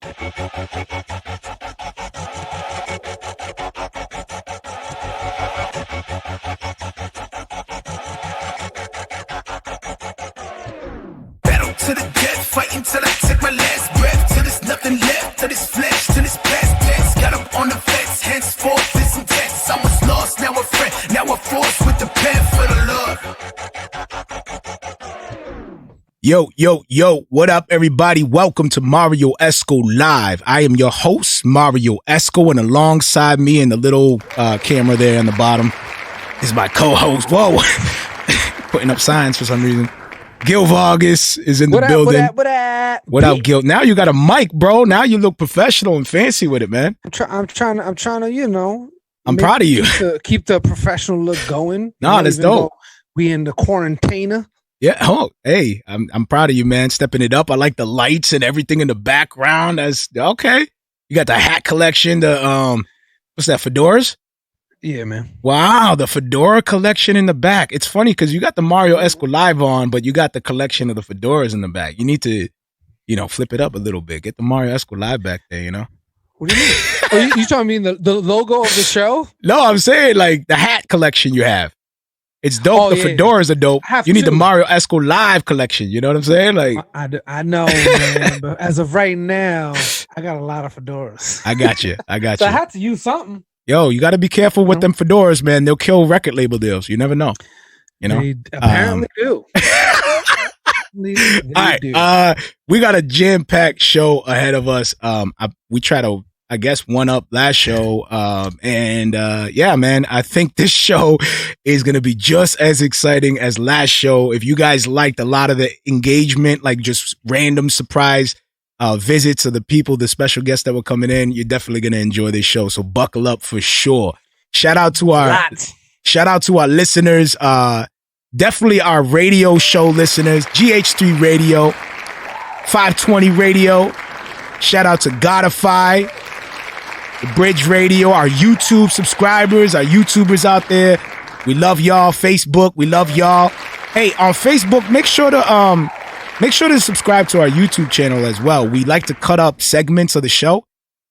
Battle to the death, fighting till I take my last breath, till there's nothing left, till this flesh, till this past tense. Got up on the fence, henceforth this intense. I was lost, now a friend, now a force with the pen for the Lord. Yo, what up, everybody? Welcome to Marrio Esco Live. I am your host, Marrio Esco, and alongside me in the little camera there on the bottom is my co-host. Whoa, putting up signs for some reason. Gil Vargas is in the building. What up, Gil? Now you got a mic, bro. Now you look professional and fancy with it, man. I'm trying to, you know. I'm proud of you. Keep the professional look going. No, that's dope. We in the quarantine. Yeah. Oh, hey, I'm proud of you, man. Stepping it up. I like the lights and everything in the background. That's okay. You got the hat collection. The what's that? Fedoras. Yeah, man. Wow, the fedora collection in the back. It's funny because you got the Marrio Esco Live on, but you got the collection of the fedoras in the back. You need to, flip it up a little bit. Get the Marrio Esco Live back there, What do you mean? you talking mean the logo of the show? No, I'm saying like the hat collection you have. It's dope. The fedoras are dope. You need the Marrio Esco Live collection. You know what I'm saying? Like I know, man. But as of right now, I got a lot of fedoras. I got you. So I had to use something. Yo, you got to be careful with them fedoras, man. They'll kill record label deals. You never know. They apparently do. All right. We got a jam-packed show ahead of us. We try to, I guess, one up last show. Yeah, man, I think this show is going to be just as exciting as last show. If you guys liked a lot of the engagement, like just random surprise visits of the people, the special guests that were coming in, you're definitely going to enjoy this show. So buckle up for sure. Shout out to our listeners. Definitely our radio show listeners, GH3 Radio, 520 Radio. Shout out to Godify, the Bridge Radio, our YouTube subscribers, our YouTubers out there. We love y'all. Facebook, we love y'all. Hey, on Facebook, make sure to subscribe to our YouTube channel as well. We like to cut up segments of the show.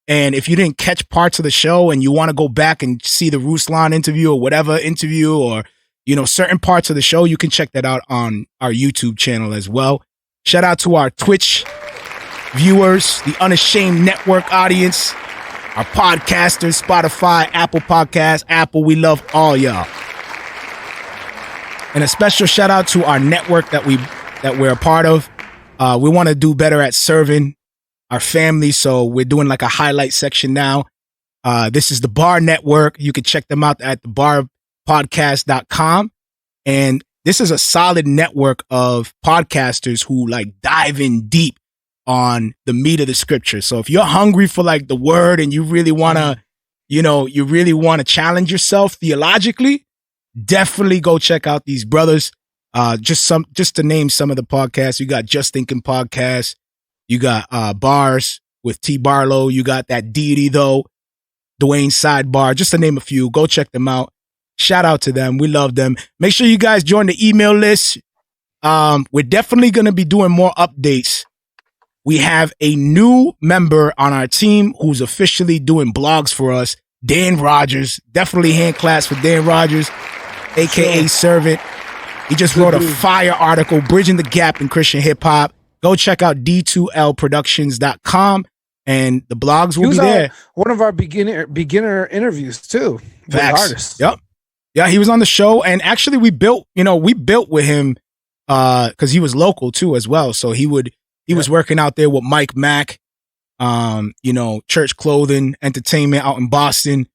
And if you didn't catch parts of the show and you want to go back and see the Ruslan interview or whatever interview or, certain parts of the show, you can check that out on our YouTube channel as well. Shout out to our Twitch viewers, the Unashamed Network audience, our podcasters, Spotify, Apple Podcasts, Apple. We love all y'all. And a special shout out to our network that we're a part of. We want to do better at serving our family, so we're doing like a highlight section now. This is the Bar Network. You can check them out at thebarpodcast.com. And this is a solid network of podcasters who like dive in deep on the meat of the scripture. So if you're hungry for like the word and you really want to, challenge yourself theologically, definitely go check out these brothers. Just to name some of the podcasts, you got Just Thinking Podcast, you got Bars with T Barlow, you got That Deity Though, Dwayne Sidebar, just to name a few. Go check them out. Shout out to them. We love them. Make sure you guys join the email list. We're definitely going to be doing more updates. We have a new member on our team who's officially doing blogs for us, Dan Rogers. Definitely hand claps for Dan Rogers, aka Servant. He just wrote a fire article, Bridging the Gap in Christian Hip Hop. Go check out d2lproductions.com and the blogs will be there. One of our beginner interviews too. Facts. With artists. Yep. Yeah, he was on the show, and actually we built with him because he was local too as well. So he was working out there with Mike Mack, Church Clothing Entertainment out in Boston,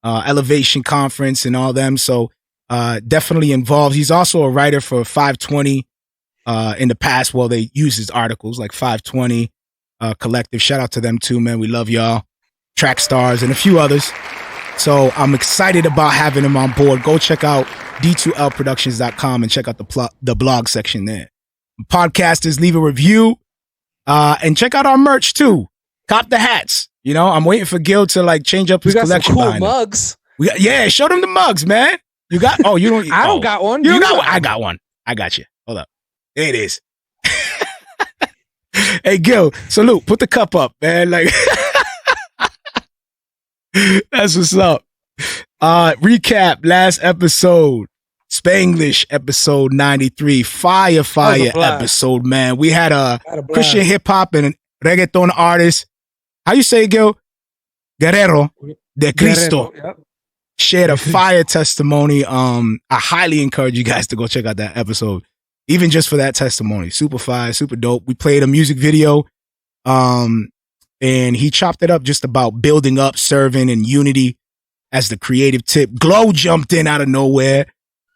Elevation Conference and all them. So definitely involved. He's also a writer for 520 in the past. Well, they use his articles like 520 Collective. Shout out to them too, man. We love y'all. Track Stars and a few others. So I'm excited about having him on board. Go check out d2lproductions.com and check out the blog section there. Podcasters, leave a review and check out our merch too. Cop the hats. I'm waiting for Gil to like change up his collection. We got some cool mugs. Show them the mugs, man. You got? Oh, you don't. I don't got one. You got one. I got one. I got you. Hold up. There it is. Hey, Gil, salute. Put the cup up, man. Like, that's what's up. Recap last episode. Spanglish episode 93. Fire episode, man. We had a Christian hip hop and reggaeton artist. How you say, Gil? Guerrero de Cristo. Yep. Shared a fire testimony. I highly encourage you guys to go check out that episode. Even just for that testimony. Super fire, super dope. We played a music video. And he chopped it up just about building up, serving, and unity as the creative tip. Glow jumped in out of nowhere.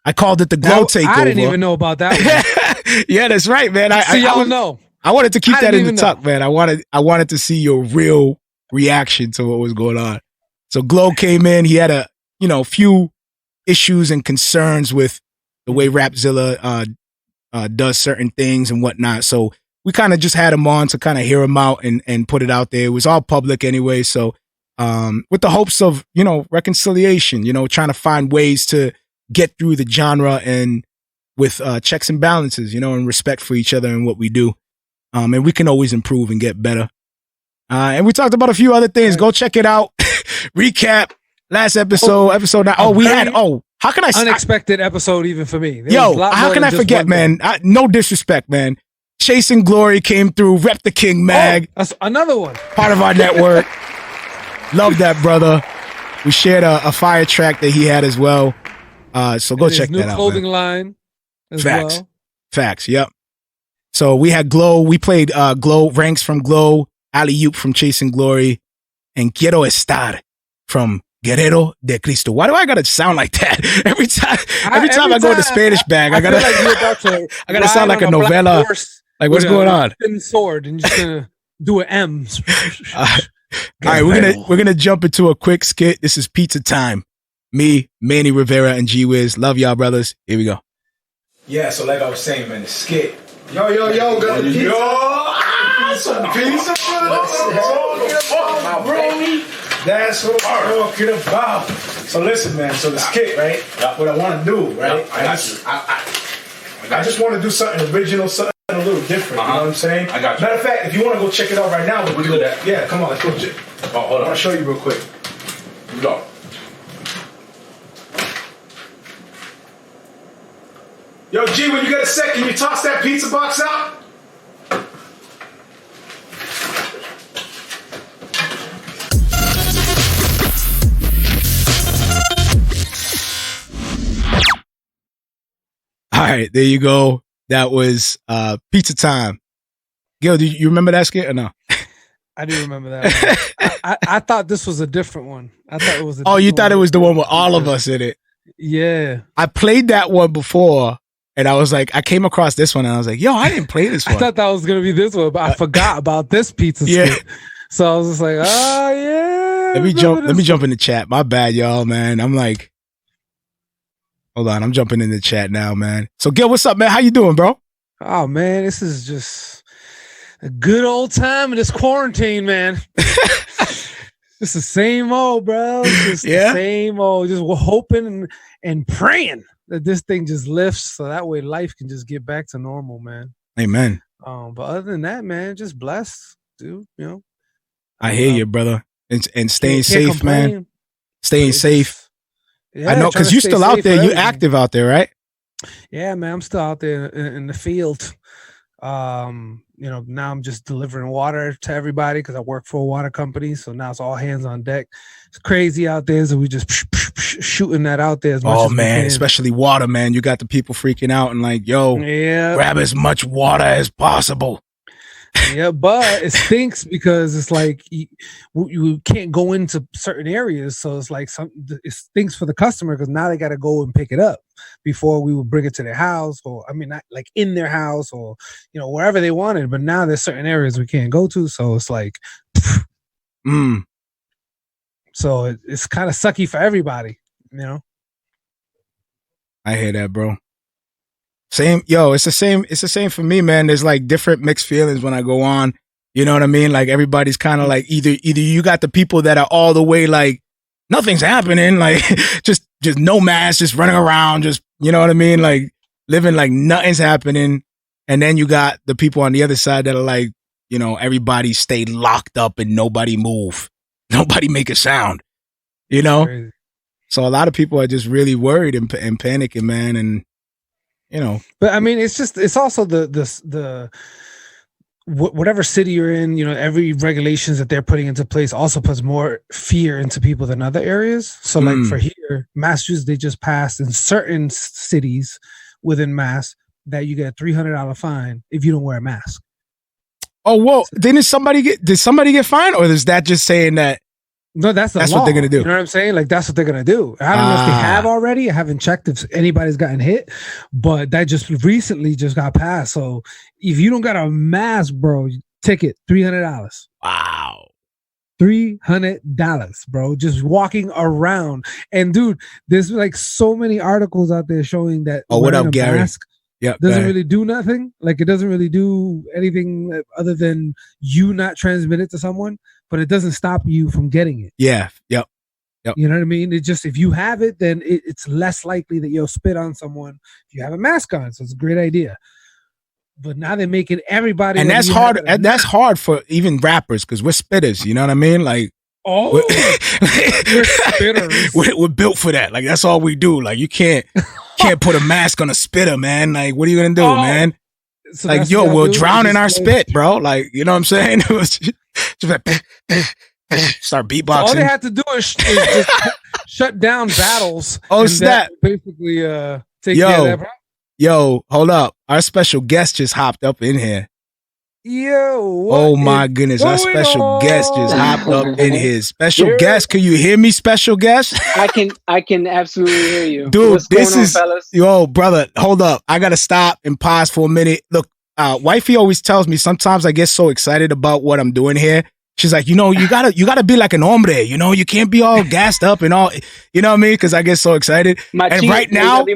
I called it the Glow takeover. I didn't even know about that one. Yeah, that's right, man. Y'all know. I wanted to keep that in the tuck, man. I wanted to see your real reaction to what was going on. So Glow came in. He had a few issues and concerns with the way Rapzilla does certain things and whatnot. So we kind of just had him on to kind of hear him out and put it out there. It was all public anyway. So with the hopes of, reconciliation, trying to find ways to get through the genre and with checks and balances, and respect for each other and what we do. And we can always improve and get better. And we talked about a few other things. Go check it out. Recap last episode, episode 9. How can I unexpected episode even for me? How can I forget, man? No disrespect, man. Chasing Glory came through. Rep the King Mag. That's another one. Part of our network. Love that, brother. We shared a fire track that he had as well. So go check that out. New clothing line as well. Facts. Yep. So we had Glow. We played Glow, Ranks from Glow, Alley Oop from Chasing Glory, and Quiero Estar from Guerrero de Cristo. Why do I gotta sound like that every time? Every time I go to Spanish bag, I gotta I gotta sound like a novella. Like what's going on? Thin sword, and you're just gonna do an M. All right, we're gonna jump into a quick skit. This is Pizza Time. Me, Manny Rivera, and G Wiz. Love y'all, brothers. Here we go. Yeah, so like I was saying, man, the skit. Yo, got the pizza. Some pizza for That's what I'm talking about. So listen, man. So the skit, right? Yeah. What I want to do, right? Yeah, I just want to do something original, something a little different. You know what I'm saying? I got you. Matter of fact, if you want to go check it out right now, we'll do that. Yeah, come on, let's go. Hold on. I want to show you real quick. Here we go. Yo, G, when you get a sec, can you toss that pizza box out? All right, there you go. That was Pizza Time. Gil, do you remember that skit or no? I do remember that one. I thought this was a different one. I thought it was a you thought it was the one with all of us in it? Yeah. I played that one before. And I was like, I came across this one and I was like, yo, I didn't play this one. I thought that was going to be this one, but I forgot about this pizza skit. So I was just like, oh, yeah. Let me jump in the chat. My bad, y'all, man. I'm like, hold on. I'm jumping in the chat now, man. So, Gil, what's up, man? How you doing, bro? Oh, man, this is just a good old time in this quarantine, man. Just the same old, bro. Just the same old. Just hoping and praying that this thing just lifts so that way life can just get back to normal, man. Amen. But other than that, man, just blessed, dude. I hear you, brother. And staying safe, complain. Man. Staying safe. Yeah, I know, because you're still out there. You're active out there, right? Yeah, man. I'm still out there in the field. Now I'm just delivering water to everybody because I work for a water company. So now it's all hands on deck. It's crazy out there. So we just shooting that out there as much as we can. Especially water, man. You got the people freaking out and like, yo, grab as much water as possible. Yeah, but it stinks because it's like you can't go into certain areas. So it's like it stinks for the customer because now they got to go and pick it up before we would bring it to their house, or not like in their house or wherever they wanted. But now there's certain areas we can't go to, so it's like, so it's kind of sucky for everybody, I hear that, bro. Same, it's the same. It's the same for me, man. There's like different mixed feelings when I go on. You know what I mean? Like everybody's kind of like either you got the people that are all the way like nothing's happening, like just no mask, just running around, just you know what I mean, like living like nothing's happening, and then you got the people on the other side that are like, you know, everybody stayed locked up and nobody move. Nobody make a sound, you know? Crazy. So a lot of people are just really worried and panicking, man. And, you know. But I mean, it's also the whatever city you're in, you know, every regulations that they're putting into place also puts more fear into people than other areas. So like for here, Massachusetts, they just passed in certain cities within Mass that you get a $300 fine if you don't wear a mask. Oh, whoa. Did somebody get fined, or is that just saying that? No, that's law. What they're going to do. You know what I'm saying? Like, that's what they're going to do. I don't know if they have already. I haven't checked if anybody's gotten hit, but that just recently just got passed. So if you don't got a mask, bro, ticket, $300. Wow. $300, bro, just walking around. And dude, there's like so many articles out there showing that what up, Gary? Mask doesn't really do nothing. Like, it doesn't really do anything other than you not transmit it to someone, but it doesn't stop you from getting it. Yeah. Yep. You know what I mean? It just, if you have it, then it's less likely that you'll spit on someone if you have a mask on. So it's a great idea. But now they're making everybody, and that's hard. And that's hard for even rappers because we're spitters. You know what I mean? Like, we're spitters. We're built for that. Like, that's all we do. Like, you can't put a mask on a spitter, man. Like, what are you gonna do, man? So like, yo, we'll drown in our spit, bro. Like, you know what I'm saying? It was just like, start beatboxing. All they had to do is just shut down battles. Oh, snap! Basically, take care of that problem. Yo, hold up. Our special guest just hopped up in here. Yo, oh my goodness. Our special guest just hopped up in here. Special guest, can you hear me, special guest? I can absolutely hear you. Dude, what's this going is, on, fellas? Yo, brother, hold up. I got to stop and pause for a minute. Look, wifey always tells me sometimes I get so excited about what I'm doing here. She's like, you know, you gotta be like an hombre, you know, you can't be all gassed up and all, you know what I mean? Cause I get so excited. And right now,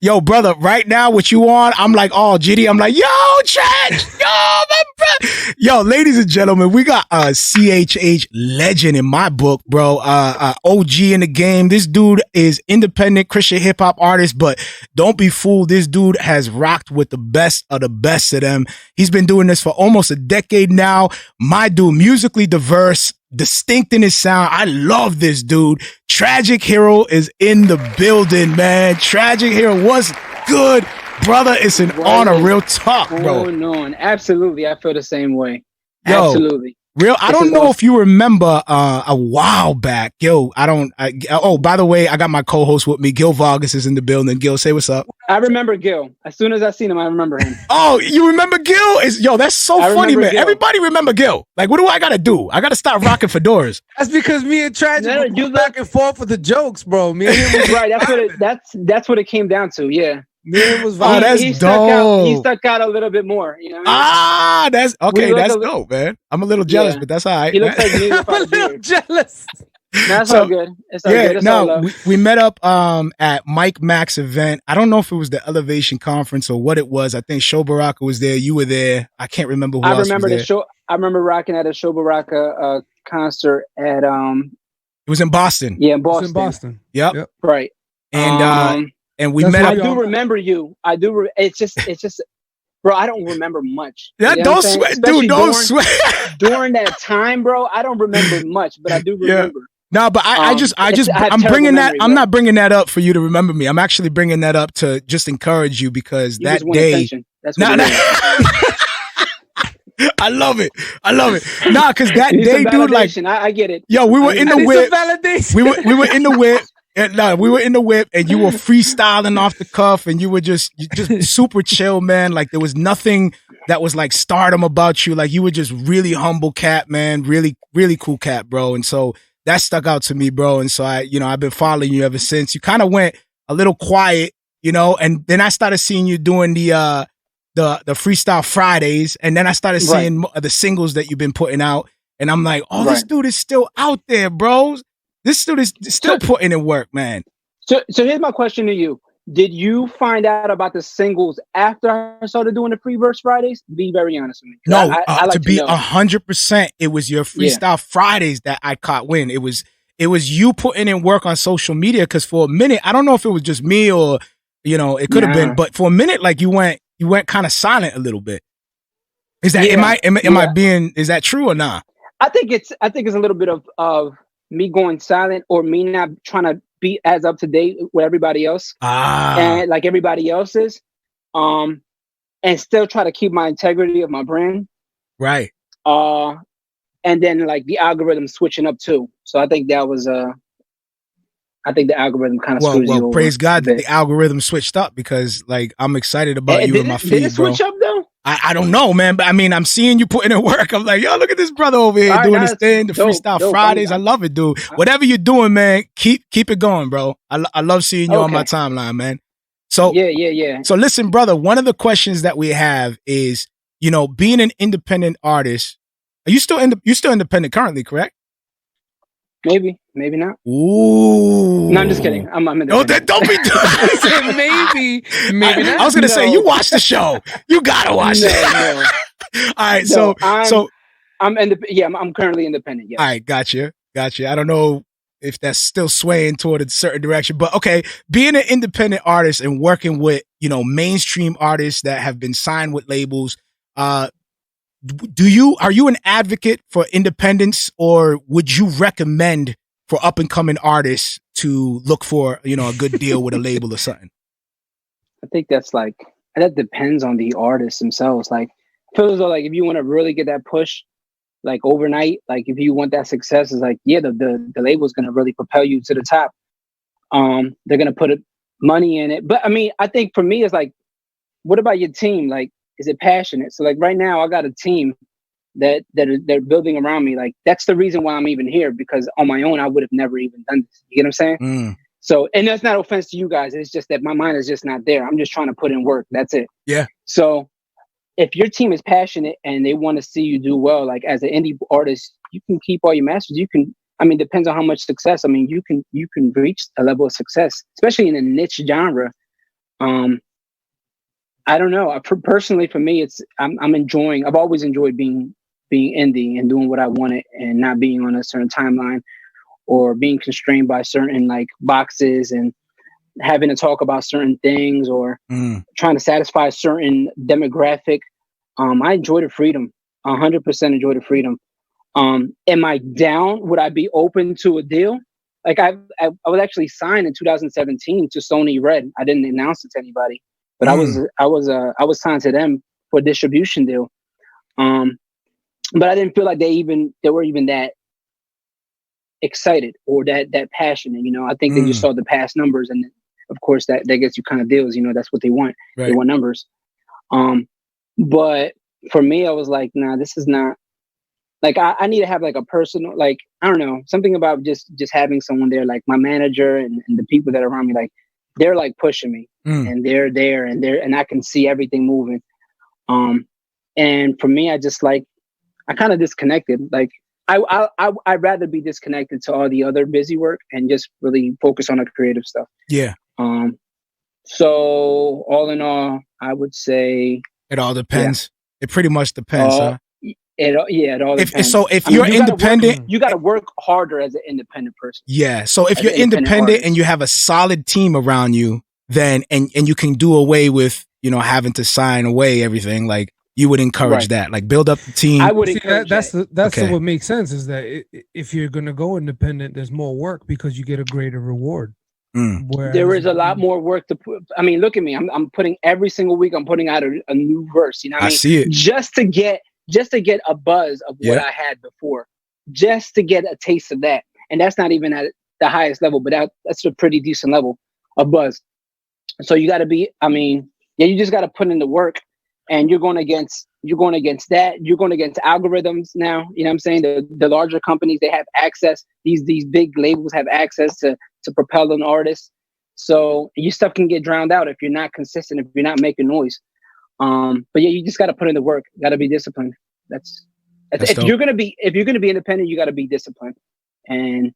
yo, brother, right now, what you on? I'm like, oh, Giddy. I'm like, yo, Chad, yo, my bro. Yo, ladies and gentlemen, we got a CHH legend in my book, bro. OG in the game. This dude is independent Christian hip hop artist, but don't be fooled. This dude has rocked with the best of them. He's been doing this for almost a decade now. My dude, musically diverse, distinct in his sound. I love this dude. Tragic Hero is in the building, man. Tragic Hero, what's good, brother? It's an honor. Real talk, bro. No, absolutely. I feel the same way. Yo, absolutely. I don't know if you remember a while back. Yo, oh, by the way, I got my co-host with me. Gil Vargas is in the building. Gil, say what's up. I remember Gil. As soon as I seen him, I remember him. Oh, you remember Gil? Yo, that's so funny, man. Gil. Everybody remember Gil. Like, what do I got to do? I got to stop rocking fedoras. That's because me and Tragic go back and forth with the jokes, bro. Me and him was right. That's what it came down to. Yeah. Man was that's dope. He stuck out a little bit more. You know what I mean? That's okay. That's dope, man. I'm a little jealous, but that's all right. He looks like me. I'm a little jealous. That's all good. It's all good. It's all love. We met up at Mike Mack's event. I don't know if it was the Elevation Conference or what it was. I think Show Baraka was there. You were there. I can't remember who else was there. I remember rocking at a Show Baraka concert at It was in Boston. Yeah, in Boston. It was in Boston. Yep. Right. And we met up. I do remember you. It's just, bro, I don't remember much. Yeah, don't sweat, dude. Don't sweat. During that time, bro, I don't remember much, but I do remember. No, but I'm bringing that. I'm not bringing that up for you to remember me. I'm actually bringing that up to just encourage you because that day. That's what I love it. Nah, because that day, dude, like, I get it. Yo, we were in the whip. We were in the whip. We were in the whip and you were freestyling off the cuff and you were just super chill, man. Like there was nothing that was like stardom about you. Like you were just really humble cat, man. Really, really cool cat, bro. And so that stuck out to me, bro. And so I've been following you ever since. You kind of went a little quiet, and then I started seeing you doing the Freestyle Fridays. And then I started seeing the singles that you've been putting out. And I'm like, this dude is still out there, bro. This dude is still putting in work, man. So here's my question to you. Did you find out about the singles after I started doing the Free Verse Fridays? Be very honest with me. No, I like to be 100%, it was your Freestyle Fridays that I caught wind. It was you putting in work on social media because for a minute, I don't know if it was just me or, it could have been, but for a minute, like you went kind of silent a little bit. Is that Yeah, am I being, is that true or not? I think it's a little bit of me going silent or me not trying to be as up to date with everybody else and like everybody else is, and still try to keep my integrity of my brand. Right. And then like the algorithm switching up too. So I think that was I think the algorithm kind of screws you over. Well, praise God that the algorithm switched up, because like I'm excited about you in my feed, did it switch up though? I don't know, man, but I mean, I'm seeing you putting in work. I'm like, yo, look at this brother over here doing his thing, the Freestyle Fridays. I love it, dude. Whatever you're doing, man, keep it going, bro. I love seeing you on my timeline, man. So yeah. So listen, brother, one of the questions that we have is, you know, being an independent artist. Are you still independent currently, correct? Maybe not. Ooh. No, I'm just kidding. I'm independent. Don't be doing maybe not. I was gonna say, you watch the show. You gotta watch it. No. All right, so I'm I'm currently independent. Yeah. All right, gotcha. I don't know if that's still swaying toward a certain direction, but okay, being an independent artist and working with, you know, mainstream artists that have been signed with labels, are you an advocate for independence, or would you recommend for up and coming artists to look for, you know, a good deal with a label or something? I think that depends on the artists themselves. Like, I feel as though like if you want to really get that push, like overnight, like if you want that success, is like, yeah, the label's gonna really propel you to the top. They're gonna put money in it. But I mean, I think for me it's like, what about your team? Like, is it passionate? So like right now I got a team that they're building around me. Like that's the reason why I'm even here, because on my own I would have never even done this. You get what I'm saying? Mm. So, and that's not offense to you guys. It's just that my mind is just not there. I'm just trying to put in work. That's it. Yeah. So if your team is passionate and they want to see you do well, like as an indie artist, you can keep all your masters. You can, I mean, depends on how much success. I mean, you can reach a level of success, especially in a niche genre. I don't know. Personally, for me, I'm enjoying. I've always enjoyed being indie and doing what I wanted and not being on a certain timeline or being constrained by certain like boxes and having to talk about certain things or trying to satisfy a certain demographic. I enjoy the freedom. 100% enjoy the freedom. Am I down? Would I be open to a deal? Like I was actually signed in 2017 to Sony Red. I didn't announce it to anybody, but I was signed to them for a distribution deal. But I didn't feel like they were even that excited or that passionate. You know, I think they just saw the past numbers, and of course that gets you kind of deals. You know, that's what they want. Right. They want numbers. But for me, I was like, nah, this is not. Like I need to have like a personal, like, I don't know, something about just having someone there, like my manager and the people that are around me, like they're like pushing me and they're there and I can see everything moving. And for me, I kind of disconnected. Like I'd rather be disconnected to all the other busy work and just really focus on the creative stuff. Yeah. So all in all, I would say it all depends. Yeah. It pretty much depends, huh? It all depends. If you're independent, you got to work harder as an independent person. Yeah. So if you're independent and you have a solid team around you, then and you can do away with, you know, having to sign away everything, like you would encourage that, like build up the team. I would encourage that's what makes sense is that if you're going to go independent, there's more work because you get a greater reward. There is a lot more work to put. I mean, look at me. I'm putting every single week. I'm putting out a new verse. You know what I mean? See it. Just to get a buzz of what I had before, just to get a taste of that. And that's not even at the highest level, but that's a pretty decent level of buzz. So you got to be, I mean, you just got to put in the work, and you're going against that. You're going against algorithms now. You know what I'm saying? The larger companies, they have access. These big labels have access to propel an artist. So your stuff can get drowned out if you're not consistent, if you're not making noise. But yeah, you just got to put in the work. Got to be disciplined. That's if you're gonna be independent, you got to be disciplined and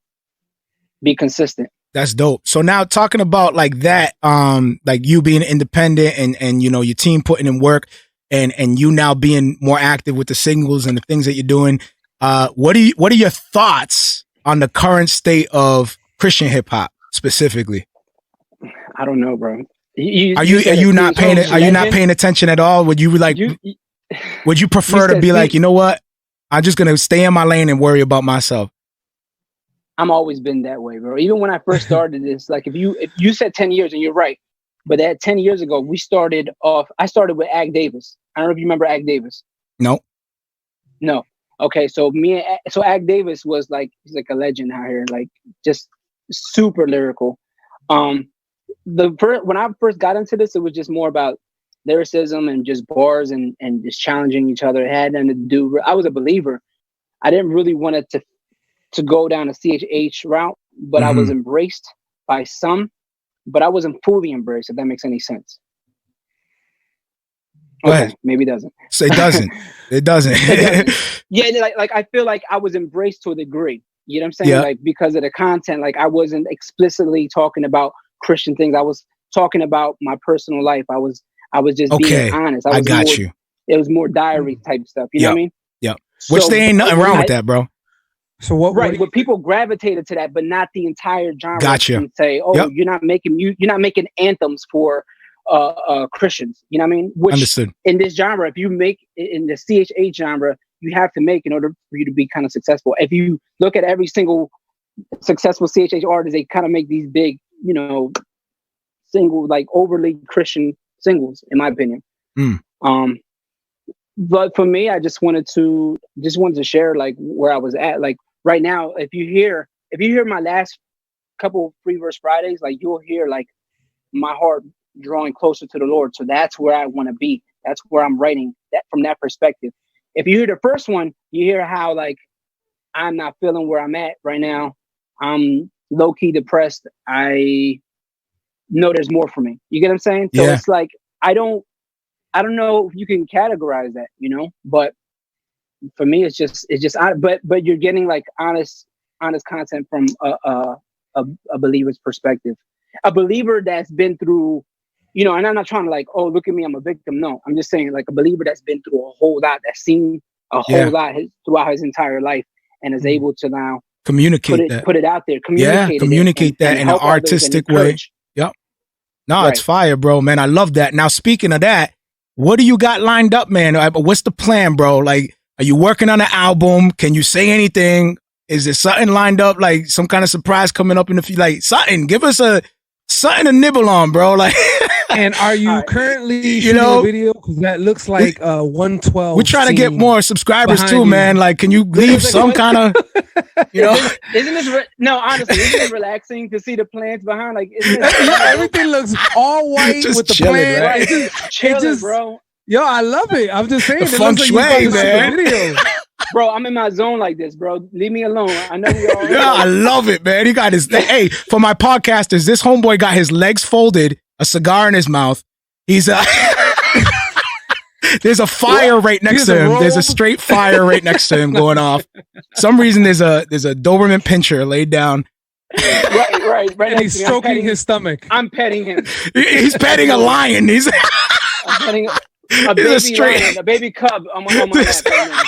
be consistent. That's dope. So now talking about like that, like you being independent and you know your team putting in work and you now being more active with the singles and the things that you're doing. What are your thoughts on the current state of Christian hip hop specifically? I don't know, bro. Are you not paying attention at all? Would you like? Would you prefer to be like, you know what? I'm just gonna stay in my lane and worry about myself. I'm always been that way, bro. Even when I first started this, like if you said 10 years and you're right, but that 10 years ago, I started with Ag Davis. I don't know if you remember Ag Davis. No. Okay. So Ag Davis was like, he's like a legend out here, like just super lyrical. When I first got into this, it was just more about lyricism and just bars and just challenging each other. It had nothing to do. I was a believer. I didn't really want it to go down a CHH route, but I was embraced by some, but I wasn't fully embraced, if that makes any sense. Okay, maybe it doesn't. So it doesn't. It doesn't. Yeah, like I feel like I was embraced to a degree. You know what I'm saying? Yeah. Like because of the content, like I wasn't explicitly talking about Christian things. I was talking about my personal life. I was just being honest. I got you. It was more diary type stuff. You know what I mean? Yeah. Which there ain't nothing wrong with that, bro. So what people gravitated to that, but not the entire genre. Gotcha. And say, you're not making anthems for Christians. You know what I mean? Which Understood. In this genre, if you make in the CHH genre, you have to make in order for you to be kind of successful. If you look at every single successful CHH artist, they kind of make these big, single, like overly Christian singles, in my opinion. But for me, I just wanted to share like where I was at. Like right now, if you hear my last couple Free Verse Fridays, like you'll hear like my heart drawing closer to the Lord. So that's where I want to be. That's where I'm writing that from that perspective. If you hear the first one, you hear how like I'm not feeling where I'm at right now. I'm low key depressed. I know there's more for me. You get what I'm saying? So it's like I don't know if you can categorize that, but for me, it's just, but you're getting like honest content from a believer's perspective, a believer that's been through, and I'm not trying to like, oh, look at me, I'm a victim. No, I'm just saying like a believer that's been through a whole lot, that's seen a whole lot throughout his entire life and is able to now communicate put it out there, communicate that in an artistic way. Yep. No, it's fire, bro, man. I love that. Now, speaking of that, what do you got lined up, man? What's the plan, bro? Like, are you working on an album? Can you say anything? Is there something lined up, like some kind of surprise coming up in the future? Like something, give us something to nibble on, bro. Like, and are you currently shooting a video? Because that looks like 112. We're trying to get more subscribers too, man. Like, can you leave some kind of, Isn't this honestly, isn't it relaxing to see the plants behind? Like, everything looks all white just with the chilling, plant. right? It just, bro. Yo, I love it. I'm just saying, the feng shui, man. Bro, I'm in my zone like this, bro. Leave me alone. I know we all. Yeah, I love it, man. He got his. Hey, for my podcasters, this homeboy got his legs folded, a cigar in his mouth. He's there's a fire right next to him. There's a straight fire right next to him going off. Some reason there's a Doberman pinscher laid down. Right. And he's stroking his stomach. I'm petting him. He's petting a lion. I'm petting a baby lion, a baby cub on my lap right now.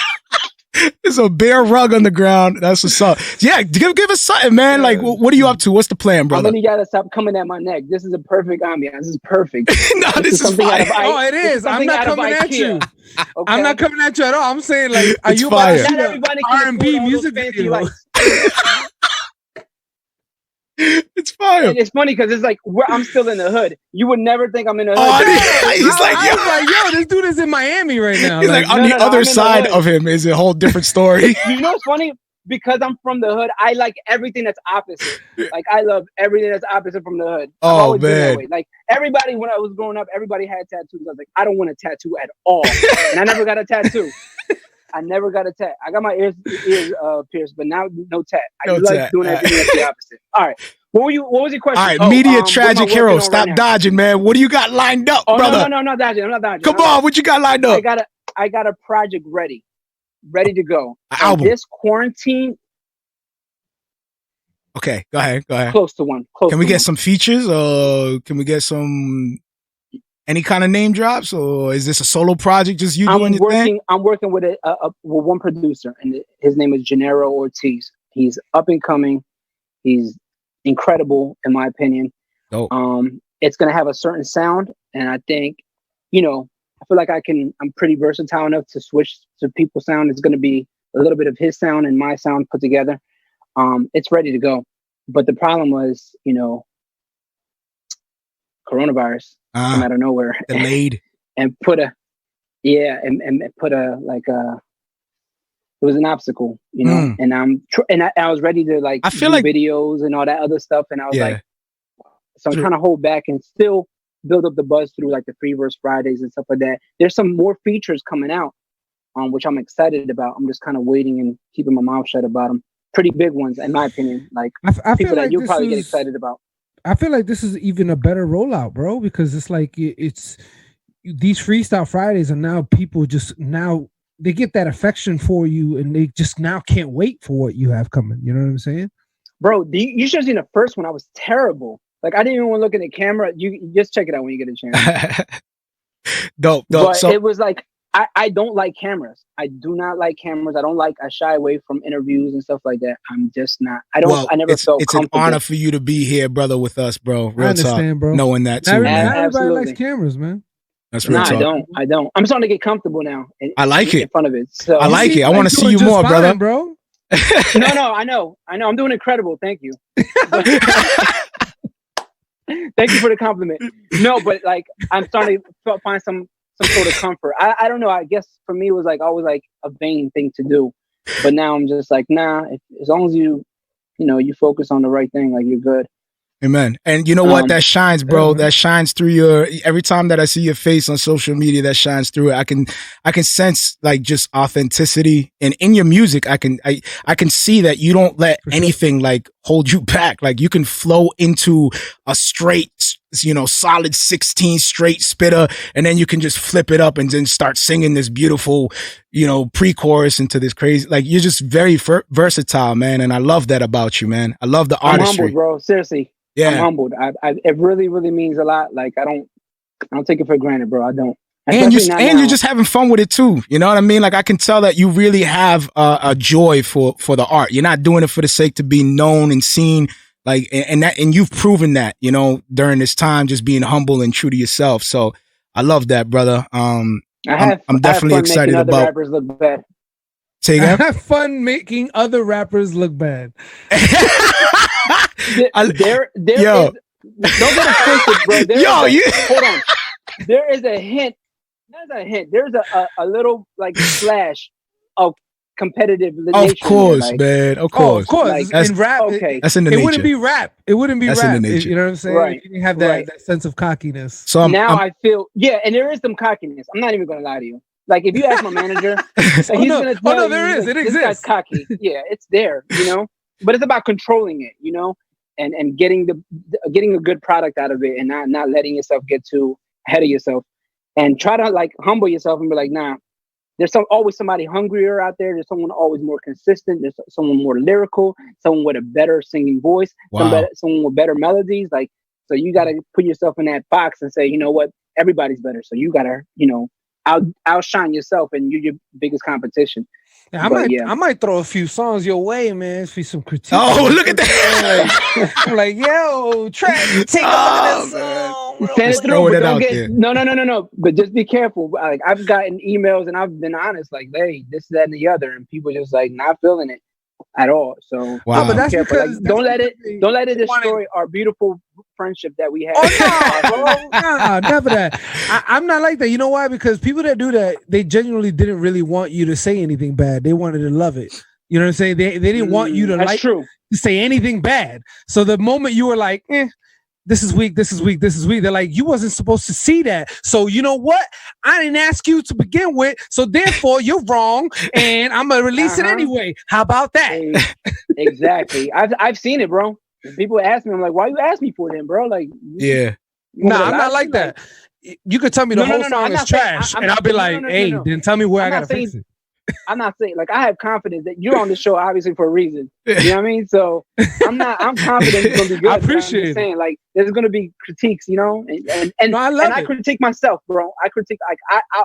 There's a bear rug on the ground. That's what's up. Yeah, give us something, man. Like, what are you up to? What's the plan, brother? You gotta stop coming at my neck. This is a perfect ambiance. This is perfect. No, this is fine. It is. I'm not coming at you. Okay? I'm not coming at you at all. I'm saying, like, are you about to shoot an R&B music video? It's fire. And it's funny because it's like I'm still in the hood. You would never think I'm in the hood. He's like, yo, this dude is in Miami right now. He's like on the other side of him is a whole different story. You know what's funny? Because I'm from the hood, I like everything that's opposite. Like I love everything that's opposite from the hood. Oh man! Like everybody, when I was growing up, everybody had tattoos. I was like, I don't want a tattoo at all, and I never got a tattoo. I never got a tat. I got my ears pierced, but now no tat. I like doing everything that's the opposite. All right. What was your question? All right, media tragic hero. Stop dodging, man. What do you got lined up, brother? No, I'm not dodging. Come on, what you got lined up? I got a project ready to go. Album. This quarantine. Okay, go ahead. Close to one. Can we get some features, or can we get some any kind of name drops, or is this a solo project? Just you doing your thing? I'm working with with one producer, and his name is Gennaro Ortiz. He's up and coming. He's incredible, in my opinion. Dope. It's gonna have a certain sound, and I think, feel like I'm pretty versatile enough to switch to people's sound. It's going to be a little bit of his sound and my sound put together. It's ready to go. But the problem was, coronavirus came out of nowhere. Delayed. and put a it was an obstacle, and I was ready to I feel do like videos and all that other stuff. And I was so I'm trying to hold back and still build up the buzz through like the Free Verse Fridays and stuff like that. There's some more features coming out, which I'm excited about. I'm just kind of waiting and keeping my mouth shut about them. Pretty big ones, in my opinion. Like I people feel that you'll probably get excited about. I feel like this is even a better rollout, bro, because it's like it's these Freestyle Fridays are now people just now they get that affection for you and they just now can't wait for what you have coming. You know what I'm saying? Bro, you should have seen the first one. I was terrible. Like I didn't even want to look at the camera. You just check it out when you get a chance. Dope. But so, it was like I don't like cameras. I do not like cameras. I shy away from interviews and stuff like that. I'm just not. I never felt it's comfortable. An honor for you to be here, brother, with us, bro. Real I understand, talk. bro. Knowing that too, man. Everybody Absolutely. likes cameras, man. That's real talk. I don't. I'm starting to get comfortable now. I like it. In front of it. So I like it. I want to see you more, brother. Bro. No, I know. I'm doing incredible. Thank you. Thank you for the compliment. No, but like I'm starting to find some sort of comfort. I don't know. I guess for me it was like always like a vain thing to do. But now I'm just like, nah, as long as you focus on the right thing, like you're good. Amen. And you know what? That shines, bro. That shines through every time that I see your face on social media, that shines through it. I can sense like just authenticity, and in your music, I can see that you don't let anything like hold you back. Like you can flow into a straight, solid 16 straight spitter, and then you can just flip it up and then start singing this beautiful, pre-chorus into this crazy, like you're just very versatile, man. And I love that about you, man. I love the artistry. I'm humbled, bro. Seriously. Yeah. I'm humbled. It really, really means a lot. Like I don't take it for granted, bro. I don't. And you're just having fun with it too. You know what I mean? Like I can tell that you really have a joy for the art. You're not doing it for the sake to be known and seen. Like, and you've proven that, during this time, just being humble and true to yourself. So I love that, brother. I'm definitely excited about. Other rappers look bad. Say again? I have fun making other rappers look bad. Don't get it twisted, bro. Hold on. There is a hint. There's a little like slash of competitive nature. Of course, man. Of course. Of course. Like, in rap, okay. That's in the nature. It wouldn't be rap. That's rap. in the nature. You know what I'm saying? Right. You didn't have that sense of cockiness. So I feel, and there is some cockiness. I'm not even going to lie to you. Like if you ask my manager, he's going to tell there you, is. It exists. This guy's cocky. Yeah, it's there, But it's about controlling it, and getting a good product out of it, and not letting yourself get too ahead of yourself, and try to like humble yourself and be like, nah, there's always somebody hungrier out there. There's someone always more consistent. There's someone more lyrical, someone with a better singing voice, someone with better melodies. Like, so you got to put yourself in that box and say, you know what, everybody's better. So you got to, outshine yourself, and you're your biggest competition. Yeah, I might throw a few songs your way, man, for some critique. Oh, look at that! I'm like, yo, Track, take a look at this song. Send it through, no. But just be careful. Like I've gotten emails and I've been honest, like, hey, this, that, and the other, and people just like not feeling it at all. So, wow. But that's because don't let it destroy our beautiful friendship that we have. Oh, no, never that. I'm not like that. You know why? Because people that do that, they genuinely didn't really want you to say anything bad. They wanted to love it. You know what I'm saying? They didn't want you to say anything bad. So the moment you were like, this is weak, they're like, you wasn't supposed to see that. So you know what? I didn't ask you to begin with. So therefore you're wrong, and I'm gonna release it anyway. How about that? Exactly. I've seen it, bro. People ask me, I'm like, why you ask me for it then, bro? Like, yeah. Nah, I'm not like that. You could tell me the whole song is trash, and I'll be like, hey, then tell me where I gotta fix it. I'm not saying, like, I have confidence that you're on the show obviously for a reason. You know what I mean? So I'm confident it's gonna be good. I appreciate it. Saying, like, there's gonna be critiques, and I critique myself, bro. I critique, like,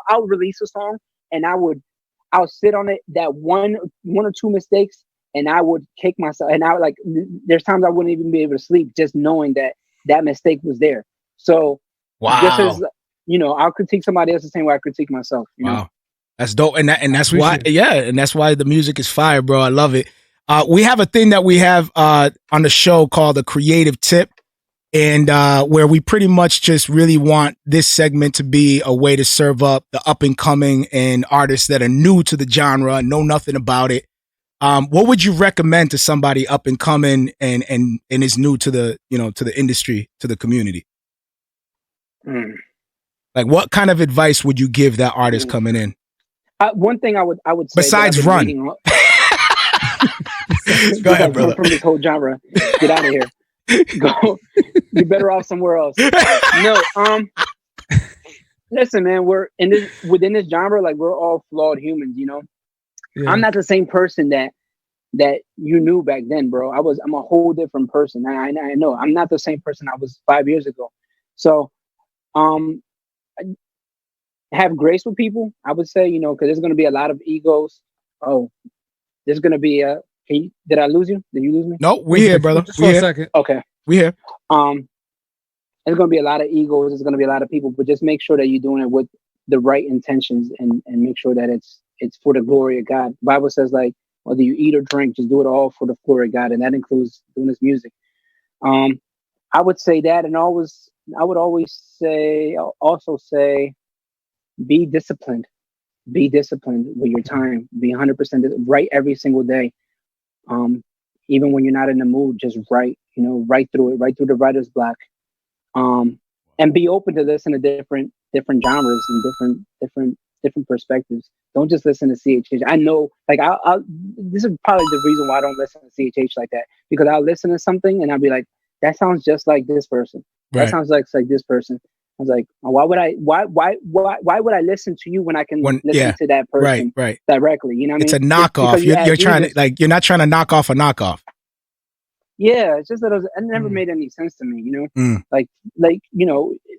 I'll release a song and I'll sit on it, that one or two mistakes, and I would kick myself, and I would, like, there's times I wouldn't even be able to sleep just knowing that mistake was there. So wow. I'll critique somebody else the same way I critique myself. Wow. That's dope. And that's why, and that's why the music is fire, bro. I love it. We have a thing that we have on the show called the Creative Tip, and where we pretty much just really want this segment to be a way to serve up the up and coming and artists that are new to the genre, know nothing about it. What would you recommend to somebody up and coming and is new to the, to the industry, to the community? Like, what kind of advice would you give that artist coming in? One thing I would say, besides run. Go ahead, brother. From this whole genre, get out of here. Go. You're better off somewhere else. No. Listen, man. We're within this genre. Like, we're all flawed humans. Yeah. I'm not the same person that you knew back then, bro. I'm a whole different person. I know. I'm not the same person I was 5 years ago. So, have grace with people, I would say, because there's going to be a lot of egos. Oh, there's going to be did I lose you? Did you lose me? No, we're here, brother. Just for a second. Okay. We're here. There's going to be a lot of egos. There's going to be a lot of people, but just make sure that you're doing it with the right intentions and make sure that it's for the glory of God. The Bible says, like, whether you eat or drink, just do it all for the glory of God. And that includes doing this music. I would say that. And I would also say, be disciplined. Be disciplined with your time. Be 100% write every single day. Even when you're not in the mood, just write. Write through it. Write through the writer's block. And be open to listen to different genres and different perspectives. Don't just listen to CHH. I know, like, this is probably the reason why I don't listen to CHH like that, because I'll listen to something and I'll be like, that sounds just like this person. Right. That sounds like this person. I was like, why would I listen to you when I can listen to that person directly? You know what I mean? It's a knockoff. You're not trying to knock off a knockoff. Yeah, it's just that it never made any sense to me. Like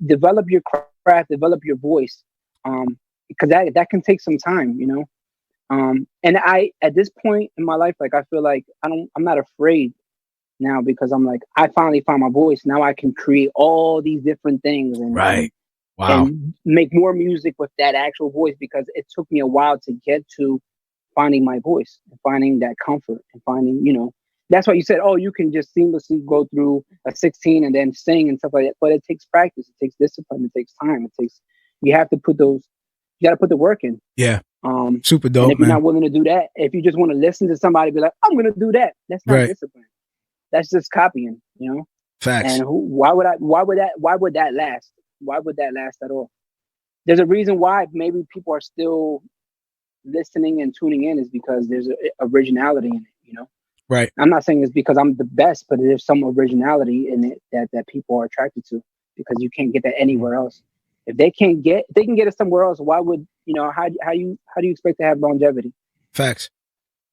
develop your craft, develop your voice, because that can take some time. And I, at this point in my life, like, I feel like I'm not afraid now, because I'm like, I finally found my voice. Now I can create all these different things and make more music with that actual voice, because it took me a while to get to finding my voice and finding that comfort and finding, that's why you said, oh, you can just seamlessly go through a 16 and then sing and stuff like that. But it takes practice. It takes discipline. It takes time. You got to put the work in. Yeah. Super dope. And if you're not willing to do that, if you just want to listen to somebody be like, I'm going to do that, that's not discipline. That's just copying, Facts. And why would that last? Why would that last at all? There's a reason why maybe people are still listening and tuning in, is because there's originality in it, Right. I'm not saying it's because I'm the best, but there's some originality in it that people are attracted to, because you can't get that anywhere else. If they can get it somewhere else, why would, how do you expect to have longevity? Facts.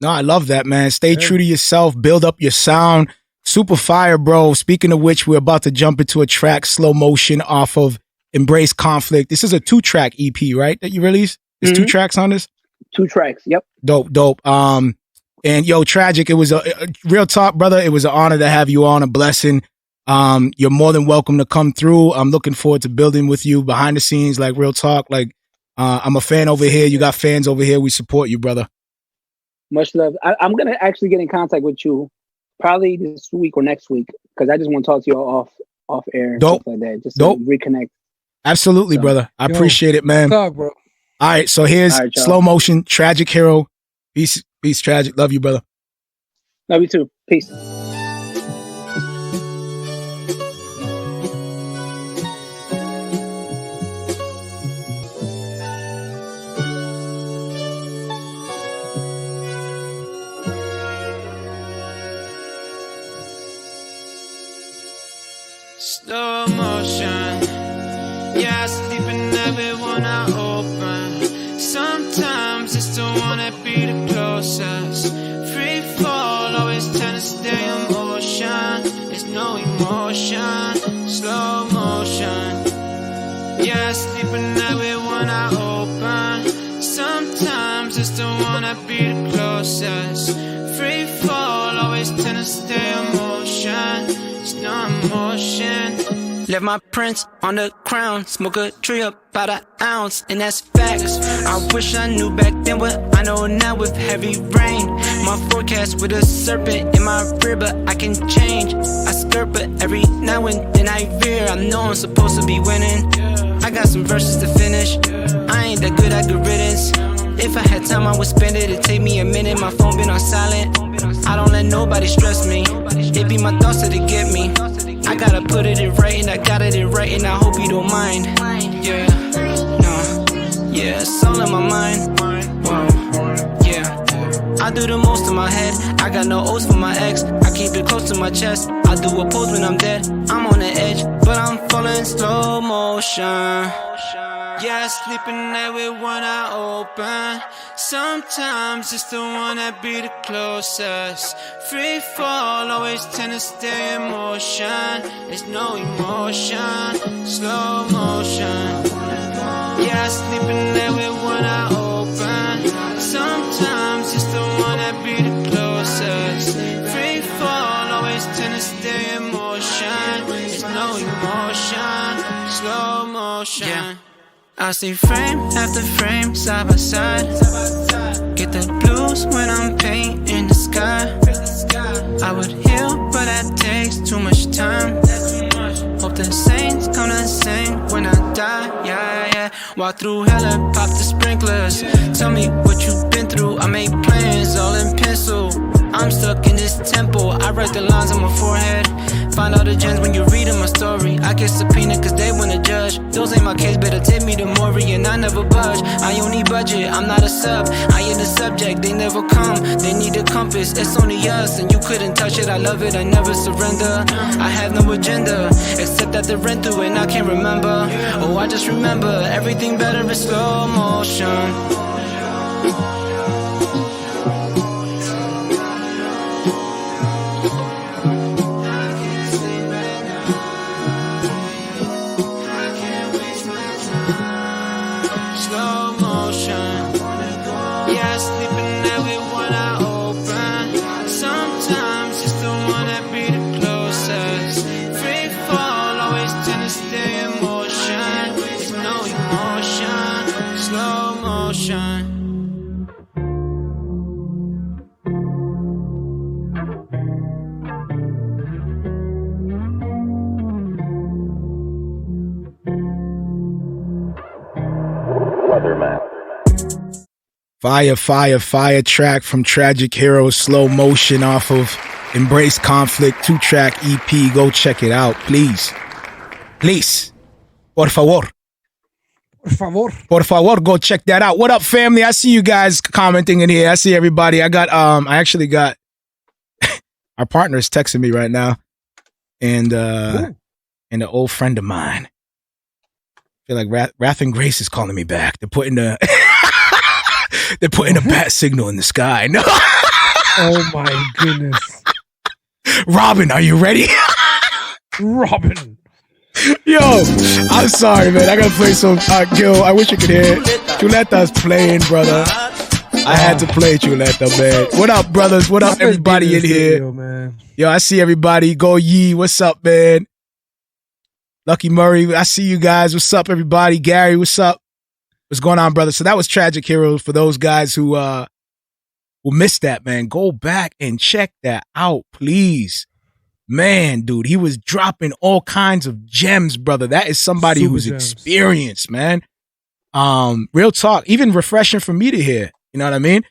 No, I love that, man. Stay true to yourself, build up your sound. Super fire, bro. Speaking of which, we're about to jump into a track, Slow Motion, off of Embrace Conflict. This is a 2-track EP, right, that you released? There's 2 tracks on this? 2 tracks, yep. Dope. And yo, Tragic, it was a real talk, brother. It was an honor to have you on, a blessing. You're more than welcome to come through. I'm looking forward to building with you behind the scenes, like, real talk. Like, I'm a fan over here. You got fans over here. We support you, brother. Much love. I'm going to actually get in contact with you probably this week or next week, because I just want to talk to you all off air and stuff like that. Just to reconnect. Absolutely, brother. I appreciate it, man. Talk, bro. All right, so here's Slow Motion, Tragic Hero. Peace, Tragic. Love you, brother. Love you too. Peace. Slow motion, yeah, sleeping everyone I open. Sometimes just don't wanna be the closest. Free fall, always tend to stay in motion. There's no emotion, slow motion. Yeah, sleeping everyone I open. Sometimes just don't wanna be the closest. Free fall, always tend to stay in motion. There's no emotion. Left my prints on the crown. Smoke a tree up about an ounce, and that's facts. I wish I knew back then what I know now with heavy rain. My forecast with a serpent in my rear, but I can change. I skirt, but every now and then I veer. I know I'm supposed to be winning. I got some verses to finish. I ain't that good at good riddance. If I had time, I would spend it. It'd take me a minute. My phone been on silent. I don't let nobody stress me. It be my thoughts that get me. I gotta put it in writing. I got it in writing. I hope you don't mind. Yeah, no, yeah, it's all in my mind. Whoa, yeah. I do the most in my head. I got no oaths for my ex. I keep it close to my chest. I do a pose when I'm dead. I'm on the edge, but I'm falling slow motion. Yeah, sleeping there with one eye open. Sometimes it's the one that be the closest. Free fall, always tend to stay in motion. There's no emotion, slow motion. Yeah, sleeping there with one eye open. Sometimes it's the one that be the closest. Free fall, always tend to stay in motion. There's no emotion, slow motion. Yeah. I see frame after frame side by side. Get the blues when I'm painting the sky. I would heal, but that takes too much time. Hope the saints come to sing when I die. Yeah, yeah. Walk through hell and pop the sprinklers. Tell me what you've been through. I make plans all in pencil. I'm stuck in this temple. I write the lines on my forehead. Find all the gems when you're reading my story. I get subpoena cause they wanna judge. Those ain't my case, better take me to Maury and I never budge. I only budget, I'm not a sub. I ain't the subject, they never come. They need a compass, it's only us. And you couldn't touch it, I love it, I never surrender. I have no agenda, except that the rent through and I can't remember. Oh, I just remember, everything better in slow motion. Fire track from Tragic Heroes, Slow Motion off of Embrace Conflict 2-track EP. Go check it out, please. Please. Por favor. Por favor, go check that out. What up, family? I see you guys commenting in here. I see everybody. I actually got our partner's texting me right now. And an old friend of mine. I feel like Wrath and Grace is calling me back. They're putting the they're putting a bat signal in the sky. No. Oh my goodness. Robin, are you ready? Robin. Yo, I'm sorry, man. I gotta play some Gil. I wish you could hear it. Chuletta's playing, brother. I had to play Chuletta, man. What up, brothers? What up, everybody in here? Video, man. Yo, I see everybody. Go Yee. What's up, man? Lucky Murray. I see you guys. What's up, everybody? Gary, what's up? What's going on, brother? So that was Tragic Heroes. For those guys who missed that, man, go back and check that out, please. Man, dude, he was dropping all kinds of gems, brother. That is somebody Super who's gems. experienced, man. Real talk, even refreshing for me to hear. You know what I mean?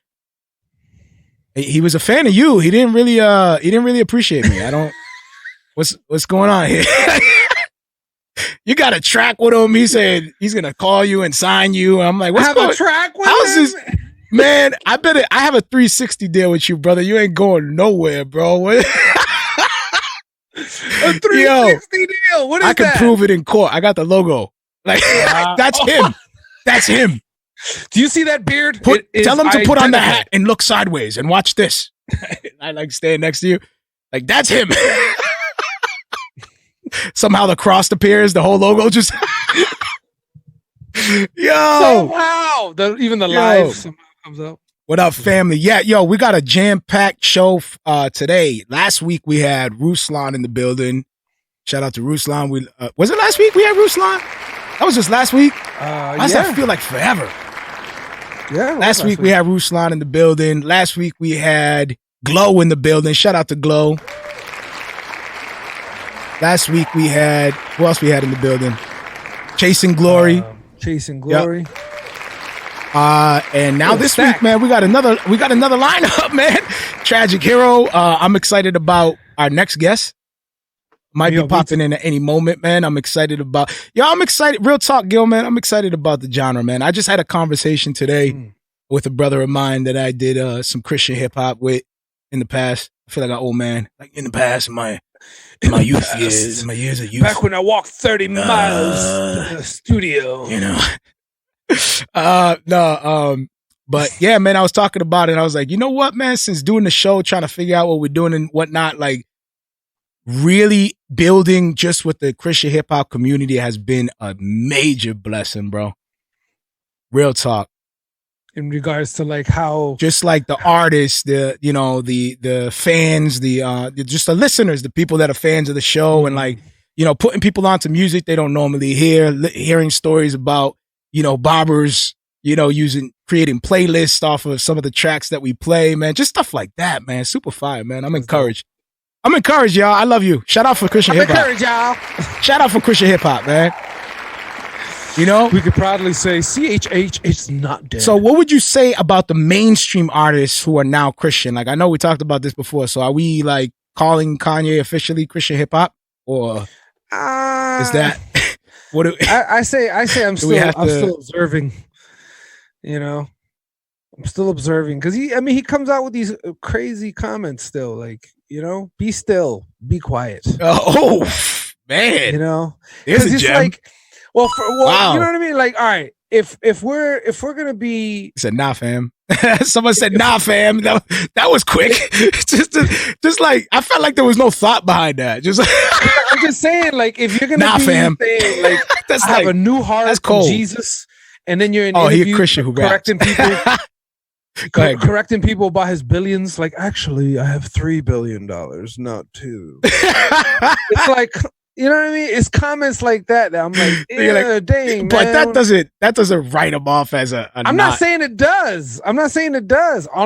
He was a fan of you. He didn't really appreciate me. I don't. What's going on here? You got a track with him. He said he's gonna call you and sign you. I'm like, what's going on? A track with How's him? this? Man, I have a 360 deal with you, brother. You ain't going nowhere, bro. What? A 360 deal. What is that? I can prove it in court. I got the logo. Like that's him. That's him. Do you see that beard? Tell him to put on the hat and look sideways and watch this. I like staying next to you. Like that's him. Somehow the cross appears. The whole logo just. Yo. Somehow even the live somehow comes up. What up, family? Yeah, yo, we got a jam-packed show today. Last week we had Ruslan in the building. Shout out to Ruslan. Was it last week we had Ruslan? That was just last week. Why does that feel like forever? Yeah. Last week we had Ruslan in the building. Last week we had Glow in the building. Shout out to Glow. Last week we had, who else we had in the building? Chasing Glory. Chasing Glory. Yep. And now this week, man, we got another lineup, man. Tragic Hero. I'm excited about our next guest. Might be popping in at any moment, man. I'm excited about. I'm excited. Real talk, Gil, man. I'm excited about the genre, man. I just had a conversation today with a brother of mine that I did some Christian hip hop with in the past. I feel like an old man, like in the past, in my youth years, in my years of youth. Back when I walked 30 miles to the studio, you know. But yeah, man, I was talking about it. I was like, you know what, man? Since doing the show, trying to figure out what we're doing and whatnot, like really building just with the Christian hip hop community has been a major blessing, bro. Real talk. In regards to like how, just like the artists, the fans, just the listeners, the people that are fans of the show, and like putting people onto music they don't normally hear, hearing stories about barbers, creating playlists off of some of the tracks that we play, man. Just stuff like that, man. Super fire, man. I'm encouraged. I'm encouraged, y'all. I love you. Shout out for Christian hip hop. I'm encouraged, y'all. Shout out for Christian hip hop, man. We could proudly say CHH is not dead. So what would you say about the mainstream artists who are now Christian? Like, I know we talked about this before. So are we like calling Kanye officially Christian hip hop, or is that what I say I'm still observing, I'm still observing because he comes out with these crazy comments still, like, be still, be quiet. Oh man, because it's gem. like, wow. You know what I mean? Like, all right, if we're gonna be, he said, nah, fam. Someone said, nah, fam. That was quick. just like, I felt like there was no thought behind that. Just I'm just saying, like, if you're gonna be fam. saying, like, that's I have a new heart that's cold. from Jesus, and then you're in he a Christian who correcting people. Go ahead. Correcting people about his billions, like, actually, I have $3 billion, not 2. It's like, you know what I mean? It's comments like that I'm like, dang, but man. that doesn't write him off as a I'm not saying it does. All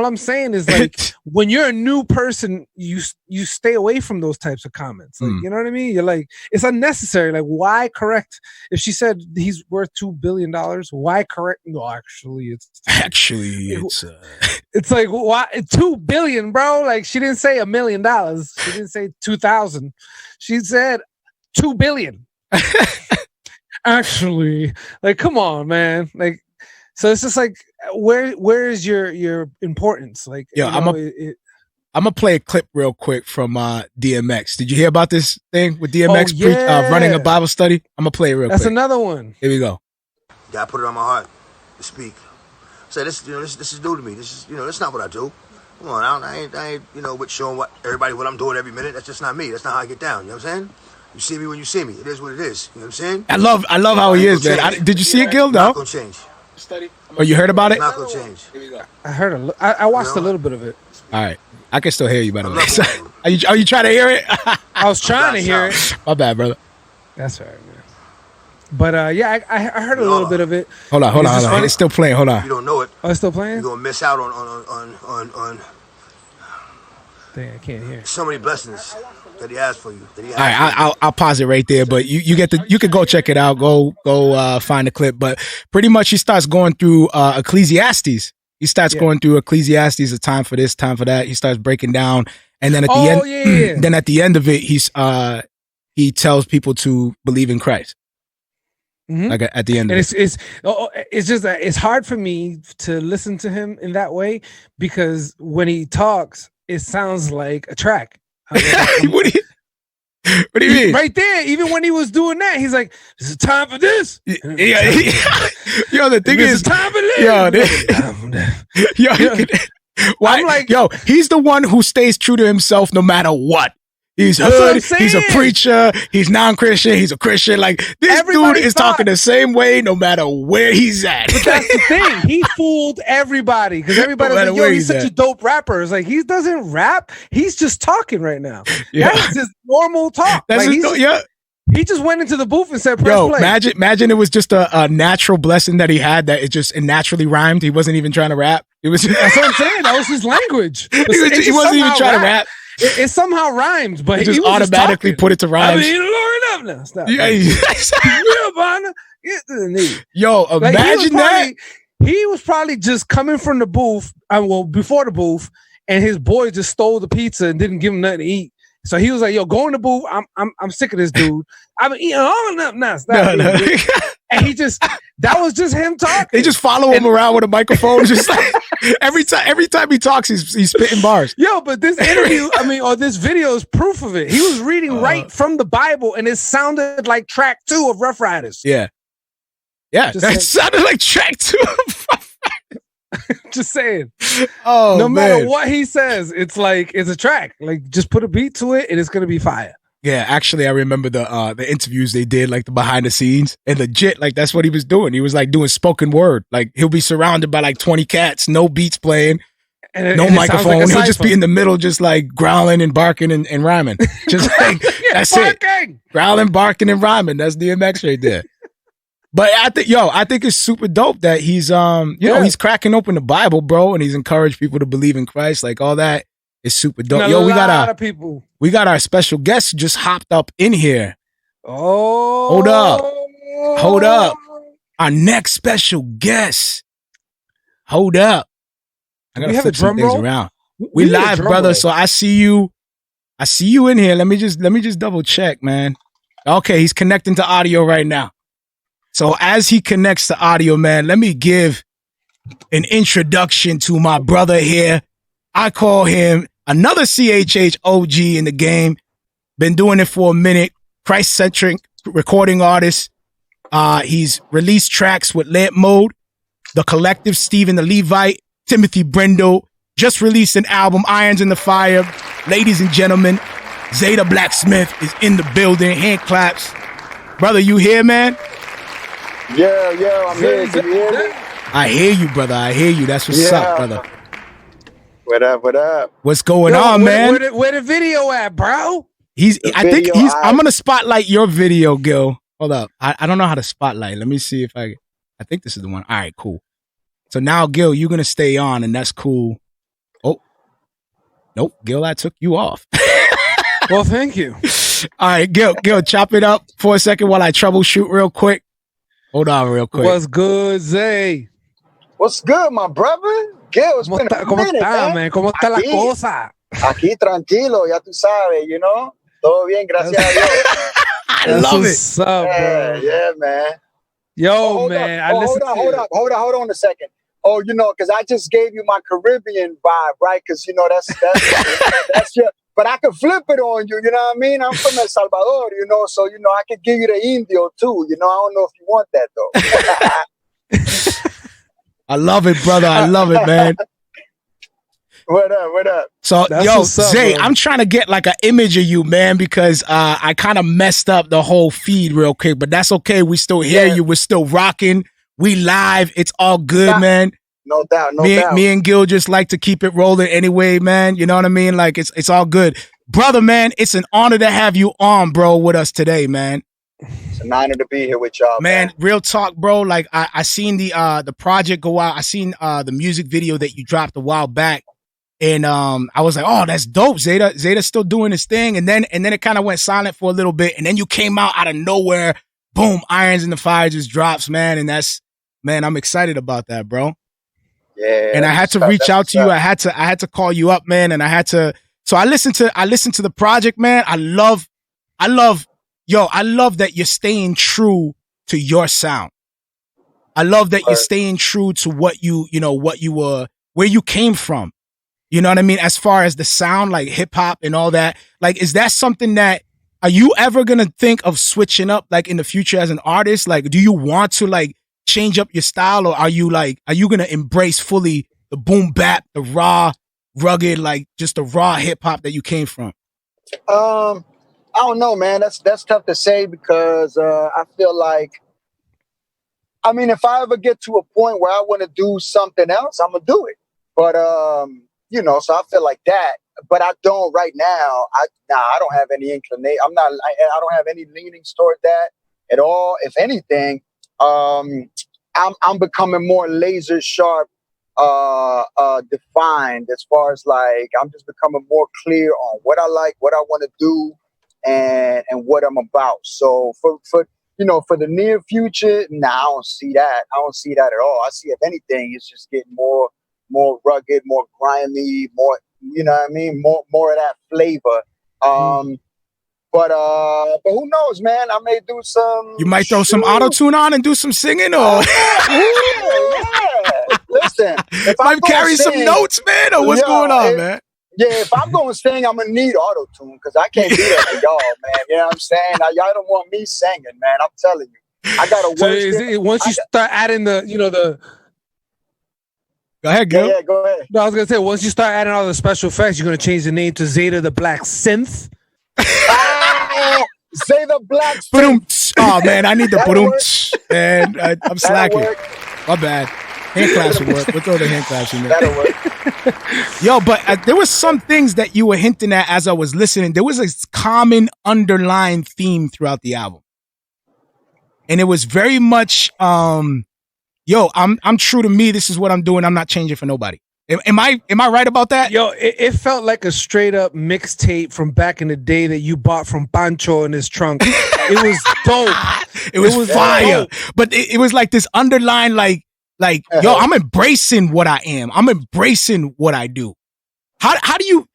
I'm saying is, like, when you're a new person, you stay away from those types of comments. Like, you know what I mean? You're like, it's unnecessary. Like, why correct? If she said he's worth $2 billion, why correct? No, actually, it's it's like, why $2 billion, bro? Like, she didn't say $1 million. She didn't say 2,000. She said $2 billion. Actually, like, come on, man. Like, so it's just like, where is your importance? Like, I'm gonna play a clip real quick from DMX. Did you hear about this thing with DMX running a Bible study? I'm gonna play it real quick. That's another one. Here we go. God put it on my heart to speak. Say this, this is new to me. This is, that's not what I do. Come on, I ain't, with showing everybody what I'm doing every minute. That's just not me. That's not how I get down. You know what I'm saying? You see me when you see me. It is what it is. You know what I'm saying? I love how he is, man. Did you see it, Gil? No. Not gonna change. Oh, you heard about it? Not gonna change. Here we go. I heard I watched a little bit of it. All right, I can still hear you, by the way. Are you trying to hear it? I was trying to hear it. My bad, brother. That's all right, man. But I heard a little bit of it. Hold on. It's still playing. Hold on. You don't know it. Oh, it's still playing? You're gonna miss out on Dang, I can't hear. So many blessings that he has for you. All right, I'll pause it right there. But you can go check it out. Go find the clip. But pretty much he starts going through Ecclesiastes. He starts going through Ecclesiastes. A time for this, time for that. He starts breaking down, and then at the end, then at the end of it, he tells people to believe in Christ. Mm-hmm. Like at the end, and it's just that it's hard for me to listen to him in that way because when he talks, it sounds like a track. What do you mean? Right there, even when he was doing that, he's like, "This is time for this." Yo, the thing is, time for this. Why? I'm like, he's the one who stays true to himself no matter what. He's hood. He's a preacher. He's non-Christian. He's a Christian. Like this dude is talking the same way no matter where he's at. But that's the thing. He fooled everybody because everybody's like, yo, he's such a dope rapper. It's like he doesn't rap. He's just talking right now. Yeah. That's his normal talk. That's like, he just went into the booth and said, press play. Imagine it was just a natural blessing that he had that it naturally rhymed. He wasn't even trying to rap. It was that's what I'm saying. That was his language. He wasn't even trying to rap. It somehow rhymed, but he just automatically put it to rhymes. I mean, Lord up now. Stop. Yeah, yo, like, imagine that. He was probably just coming from the booth, before the booth, and his boy just stole the pizza and didn't give him nothing to eat. So he was like, "Yo, go in the booth. I'm sick of this dude. I've been eating all enough now." No. And that was just him talking. They just follow him around with a microphone, just like every time he talks, he's spitting bars. Yo, but this interview, or this video is proof of it. He was reading right from the Bible, and it sounded like track 2 of Rough Riders. Yeah, that sounded like track 2 of Rough Riders. Just saying. Oh, no matter what he says, it's like it's a track. Like just put a beat to it, and it's gonna be fire. Yeah, actually, I remember the interviews they did, like the behind the scenes, and legit, like that's what he was doing. He was like doing spoken word. Like he'll be surrounded by like 20 cats, no beats playing, no microphone. Like he'll just be in the middle, just like growling and barking and rhyming. Just like that's barking. It. Growling, barking, and rhyming. That's DMX right there. But I think it's super dope that he's he's cracking open the Bible, bro, and he's encouraged people to believe in Christ, like all that. It's super dope. Yo, we got our special guest just hopped up in here. Oh, hold up. Our next special guest. Hold up. I gotta flip some things around. We live, brother. So I see you in here. Let me just double check, man. Okay, he's connecting to audio right now. So as he connects to audio, man, let me give an introduction to my brother here. I call him another CHH OG in the game. Been doing it for a minute. Christ-centric recording artist. He's released tracks with Lamp Mode, The Collective, Stephen the Levite, Timothy Brindle. Just released an album, Irons in the Fire. Ladies and gentlemen, Zae Da Blacksmith is in the building. Hand claps. Brother, you here, man? Yeah, I'm here. Can you hear me? I hear you, brother. I hear you. That's what's up, brother. What up? What's going on, man? Where the video at, bro? I'm gonna spotlight your video, Gil. Hold up. I don't know how to spotlight. Let me see if I think this is the one. All right, cool. So now, Gil, you're gonna stay on, and that's cool. Oh, nope, Gil, I took you off. Well, thank you. All right, Gil, chop it up for a second while I troubleshoot real quick. Hold on real quick. What's good, Zay? What's good, my brother? Gil, it's been a minute, man. ¿Cómo está la cosa? Aquí tranquilo, ya tú sabes, you know? Todo bien, gracias a Dios. I love it. Up, bro. Yeah, man. Yo, man. Hold on a second. Oh, because I just gave you my Caribbean vibe, right? Because, that's your... But I could flip it on you, you know what I mean? I'm from El Salvador, so, I could give you the Indio, too. I don't know if you want that, though. I love it, brother. I love it, man. What up? So, Zay, I'm trying to get like an image of you, man, because I kind of messed up the whole feed real quick, but that's okay. We still hear you. We're still rocking. We live. It's all good, man. No doubt. Me and Gil just like to keep it rolling anyway, man. You know what I mean? Like it's all good. Brother, man, it's an honor to have you on, bro, with us today, man. It's an honor to be here with y'all, man. Real talk, bro. Like I seen the project go out. I seen the music video that you dropped a while back. And I was like, oh, that's dope. Zayda's still doing his thing. And then it kind of went silent for a little bit. And then you came out of nowhere. Boom, Irons in the Fire just drops, man. And I'm excited about that, bro. Yeah. And I had to reach out to you. I had to call you up, man. And so I listened to the project, man. I love that you're staying true to your sound. I love that you're staying true to what you were, where you came from. You know what I mean? As far as the sound, like hip hop and all that, like, is that something that, are you ever going to think of switching up like in the future as an artist? Like, do you want to like change up your style, or are you going to embrace fully the boom bap, the raw, rugged, like just the raw hip hop that you came from? I don't know, man. That's tough to say because I feel like, I mean, if I ever get to a point where I want to do something else, I'm gonna do it. But you know, so I feel like that. But I don't right now. I don't have any inclination. I don't have any leanings toward that at all. If anything, I'm becoming more laser sharp, defined as far as like I'm just becoming more clear on what I like, what I want to do, and what I'm about. So for you know, for the near future, nah, I don't see that. I don't see that at all. I see, if anything, it's just getting more rugged, more grimy, more, you know what I mean? More of that flavor. But who knows, man? I may do some. You might throw some auto-tune on and do some singing, or yeah. Listen, if might carry some notes, man, or what's going on, man? Yeah, if I'm going to sing, I'm going to need auto-tune because I can't do that for y'all, man. You know what I'm saying? Now, y'all don't want me singing, man. I'm telling you. I got to work. Once you start adding the. Go ahead, Gil. Yeah, go ahead. No, I was going to say, once you start adding all the special effects, you're going to change the name to Zae Da Blacksmith. Zae Da Blacksmith. Oh, man, I need the boom. And I'm slacking. My bad. Hand claps will work. We'll throw the hand claps in there. That'll work. Yo, but there was some things that you were hinting at as I was listening. There was a common underlying theme throughout the album. And it was very much, I'm true to me. This is what I'm doing. I'm not changing for nobody. Am I right about that? Yo, it felt like a straight up mixtape from back in the day that you bought from Pancho in his trunk. It was dope. It was fire. Dope. But it was like this underlying, like, yo, I'm embracing what I am. I'm embracing what I do. How do you,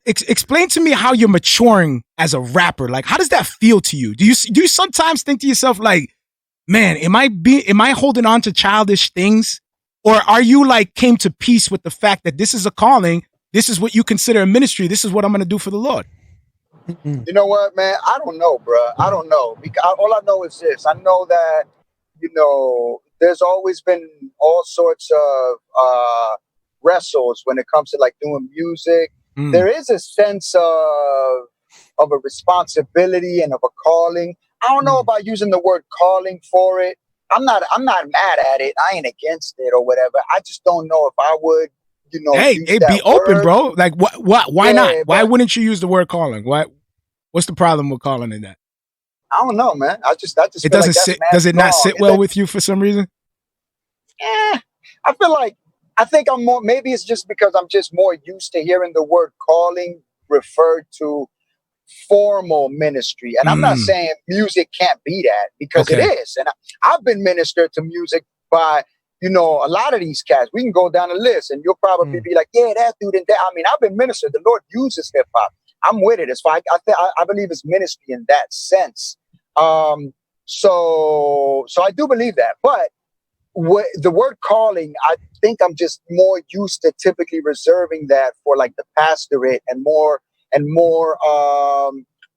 explain to me how you're maturing as a rapper. Like, how does that feel to you? Do you sometimes think to yourself like, man, am I holding on to childish things? Or are you like came to peace with the fact that this is a calling? This is what you consider a ministry. This is what I'm going to do for the Lord. You know what, man? I don't know, bro. I don't know. Because all I know is this. I know that, there's always been all sorts of wrestles when it comes to like doing music. There is a sense of a responsibility and of a calling. I don't know about using the word calling for it. I'm not mad at it. I ain't against it or whatever. I just don't know if I would, Hey, be open, bro. Like what? Why not? Why wouldn't you use the word calling? What's the problem with calling it that? I don't know, man. I just it doesn't sit. Does it not sit well with you for some reason? I think I'm more. Maybe it's just because I'm just more used to hearing the word calling referred to formal ministry, and I'm not saying music can't be that, because it is. And I've been ministered to music by a lot of these cats. We can go down the list, and you'll probably be like, yeah, that dude and that. I mean, I've been ministered. The Lord uses hip hop. I'm with it. It's fine. I believe it's ministry in that sense. So I do believe that. But the word calling, I think I'm just more used to typically reserving that for like the pastorate and more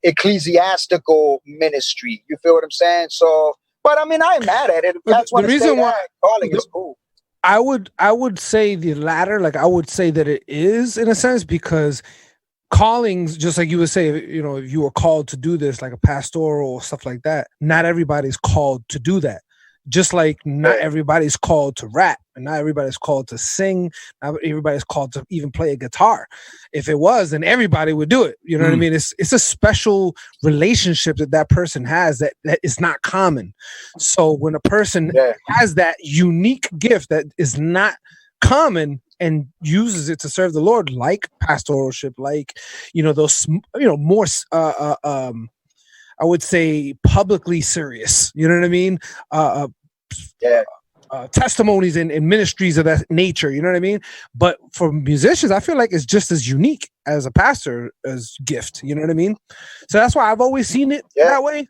ecclesiastical ministry. You feel what I'm saying? So, but I mean, I ain't mad at it. That's the reason why calling is cool. I would say the latter. Like, I would say that it is in a sense, because callings, just like you would say, if you were called to do this, like a pastoral or stuff like that, not everybody's called to do that. Just like not everybody's called to rap, and not everybody's called to sing, not everybody's called to even play a guitar. If it was, then everybody would do it. You know what I mean? It's a special relationship that person has that is not common. So when a person has that unique gift that is not common and uses it to serve the Lord, like pastoralship, like those more I would say publicly serious, you know what I mean? Testimonies and ministries of that nature, you know what I mean? But for musicians, I feel like it's just as unique as a pastor's gift, you know what I mean? So that's why I've always seen it that way.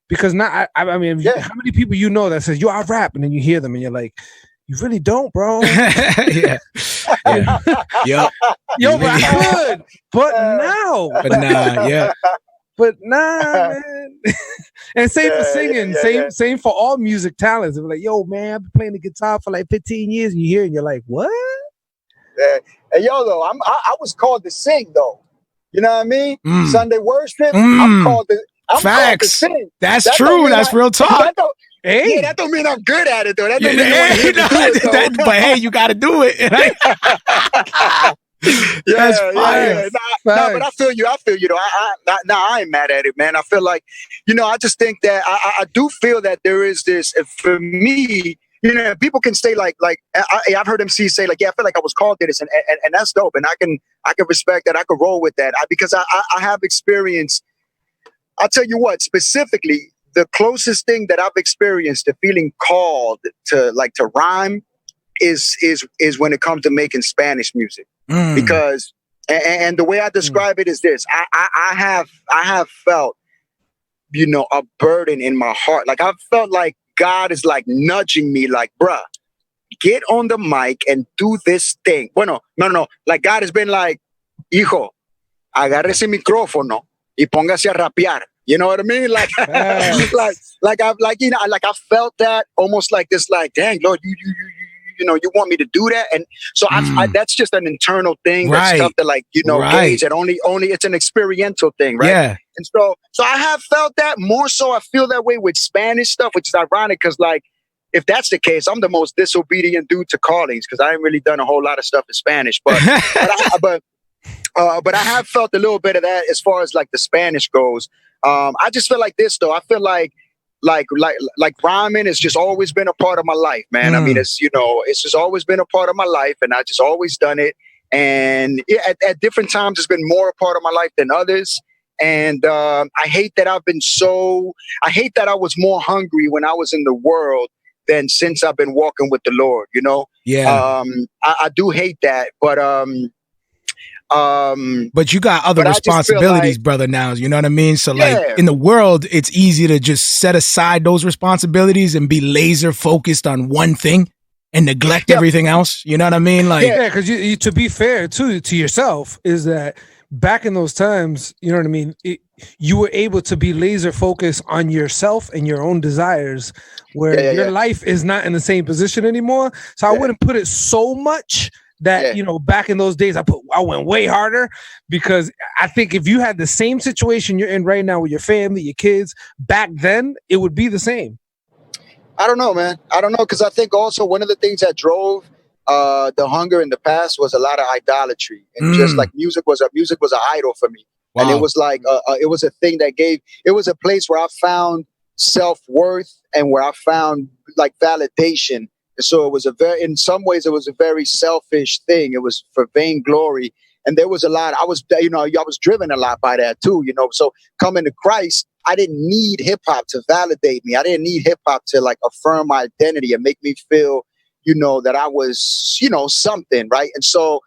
Because I mean, how many people that says, yo, I rap, and then you hear them and you're like, you really don't, bro. Yo, but I could. But now. But nah, man. And same for singing, same for all music talents. They're like, yo, man, I've been playing the guitar for like 15 years, and you hear it, and you're like, what? Hey, yo, though, I was called to sing, though. You know what I mean? Mm. Sunday worship. Mm. I'm called to Facts. sing. That's That don't true. mean That's real talk. Hey, Yeah, that don't mean I'm good at it though. That Yeah, don't mean I want to hear me do it though. but hey, you got to do it. That's fire. Nah, but I feel you. Though. I ain't mad at it, man. I feel like, I just think that I do feel that there is this, for me, people can say I've heard MCs say like, yeah, I feel like I was called to this, and that's dope, and I can respect that. I can roll with that because I have experience. I'll tell you what, specifically, the closest thing that I've experienced to feeling called to rhyme is when it comes to making Spanish music. Because and the way I describe it is this: I have felt, a burden in my heart. Like I've felt like God is like nudging me, like, bruh, get on the mic and do this thing. Bueno, no. Like God has been like, hijo, agarre ese micrófono y póngase a rapear. You know what I mean? Like, I felt that almost like this, like, dang, Lord, you want me to do that, and so I that's just an internal thing. That's stuff that gauge, and only it's an experiential thing, right? Yeah. And so I have felt that more so. I feel that way with Spanish stuff, which is ironic because if that's the case, I'm the most disobedient dude to callings because I ain't really done a whole lot of stuff in Spanish, but but I have felt a little bit of that as far as like the Spanish goes. I just feel like this though. I feel like rhyming has just always been a part of my life, man. I mean, it's just always been a part of my life, and I just always done it. And at different times, it's been more a part of my life than others. And I hate that I was more hungry when I was in the world than since I've been walking with the Lord. Yeah. I do hate that, but you got other responsibilities, brother, now, you know what I mean? So in the world, it's easy to just set aside those responsibilities and be laser focused on one thing and neglect everything else. You know what I mean? Like, because you to be fair to yourself is that back in those times, you know what I mean? You were able to be laser focused on yourself and your own desires, where your life is not in the same position anymore. So I wouldn't put it so much that back in those days I went way harder, because I think if you had the same situation you're in right now with your family, your kids, back then it would be the same. I don't know, man. I don't know, because I think also one of the things that drove the hunger in the past was a lot of idolatry, and just like music was an idol for me. Wow. And it was like it was a thing that it was a place where I found self-worth and where I found like validation. So it was in some ways, it was a very selfish thing. It was for vainglory. And there was a lot, I was driven a lot by that too, So coming to Christ, I didn't need hip hop to validate me. I didn't need hip hop to like affirm my identity and make me feel, that I was, something, right? And so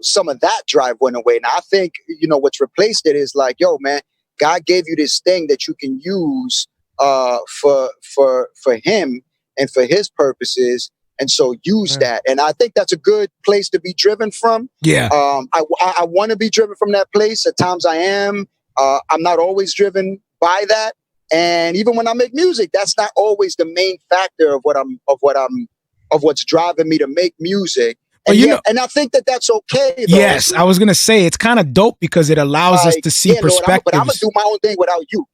some of that drive went away. Now I think, what's replaced it is like, yo, man, God gave you this thing that you can use for him and for his purposes, and so use that. And I think that's a good place to be driven from. Yeah. I want to be driven from that place. At times I am. I'm not always driven by that. And even when I make music, that's not always the main factor of what's driving me to make music. And, and I think that that's okay. Though. Yes, I was gonna say it's kind of dope because it allows us to see perspectives. But I'm gonna do my own thing without you.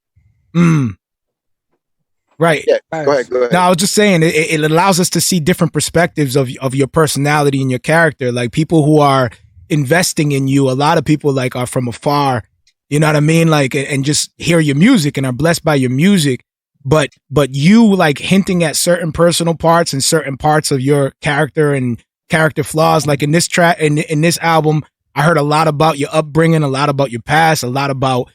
Right. Yeah. Go ahead. No, I was just saying it allows us to see different perspectives of your personality and your character. Like people who are investing in you, a lot of people like are from afar, you know what I mean? Like, and just hear your music and are blessed by your music. But you like hinting at certain personal parts and certain parts of your character and character flaws. Like in this track, in this album, I heard a lot about your upbringing, a lot about your past, a lot about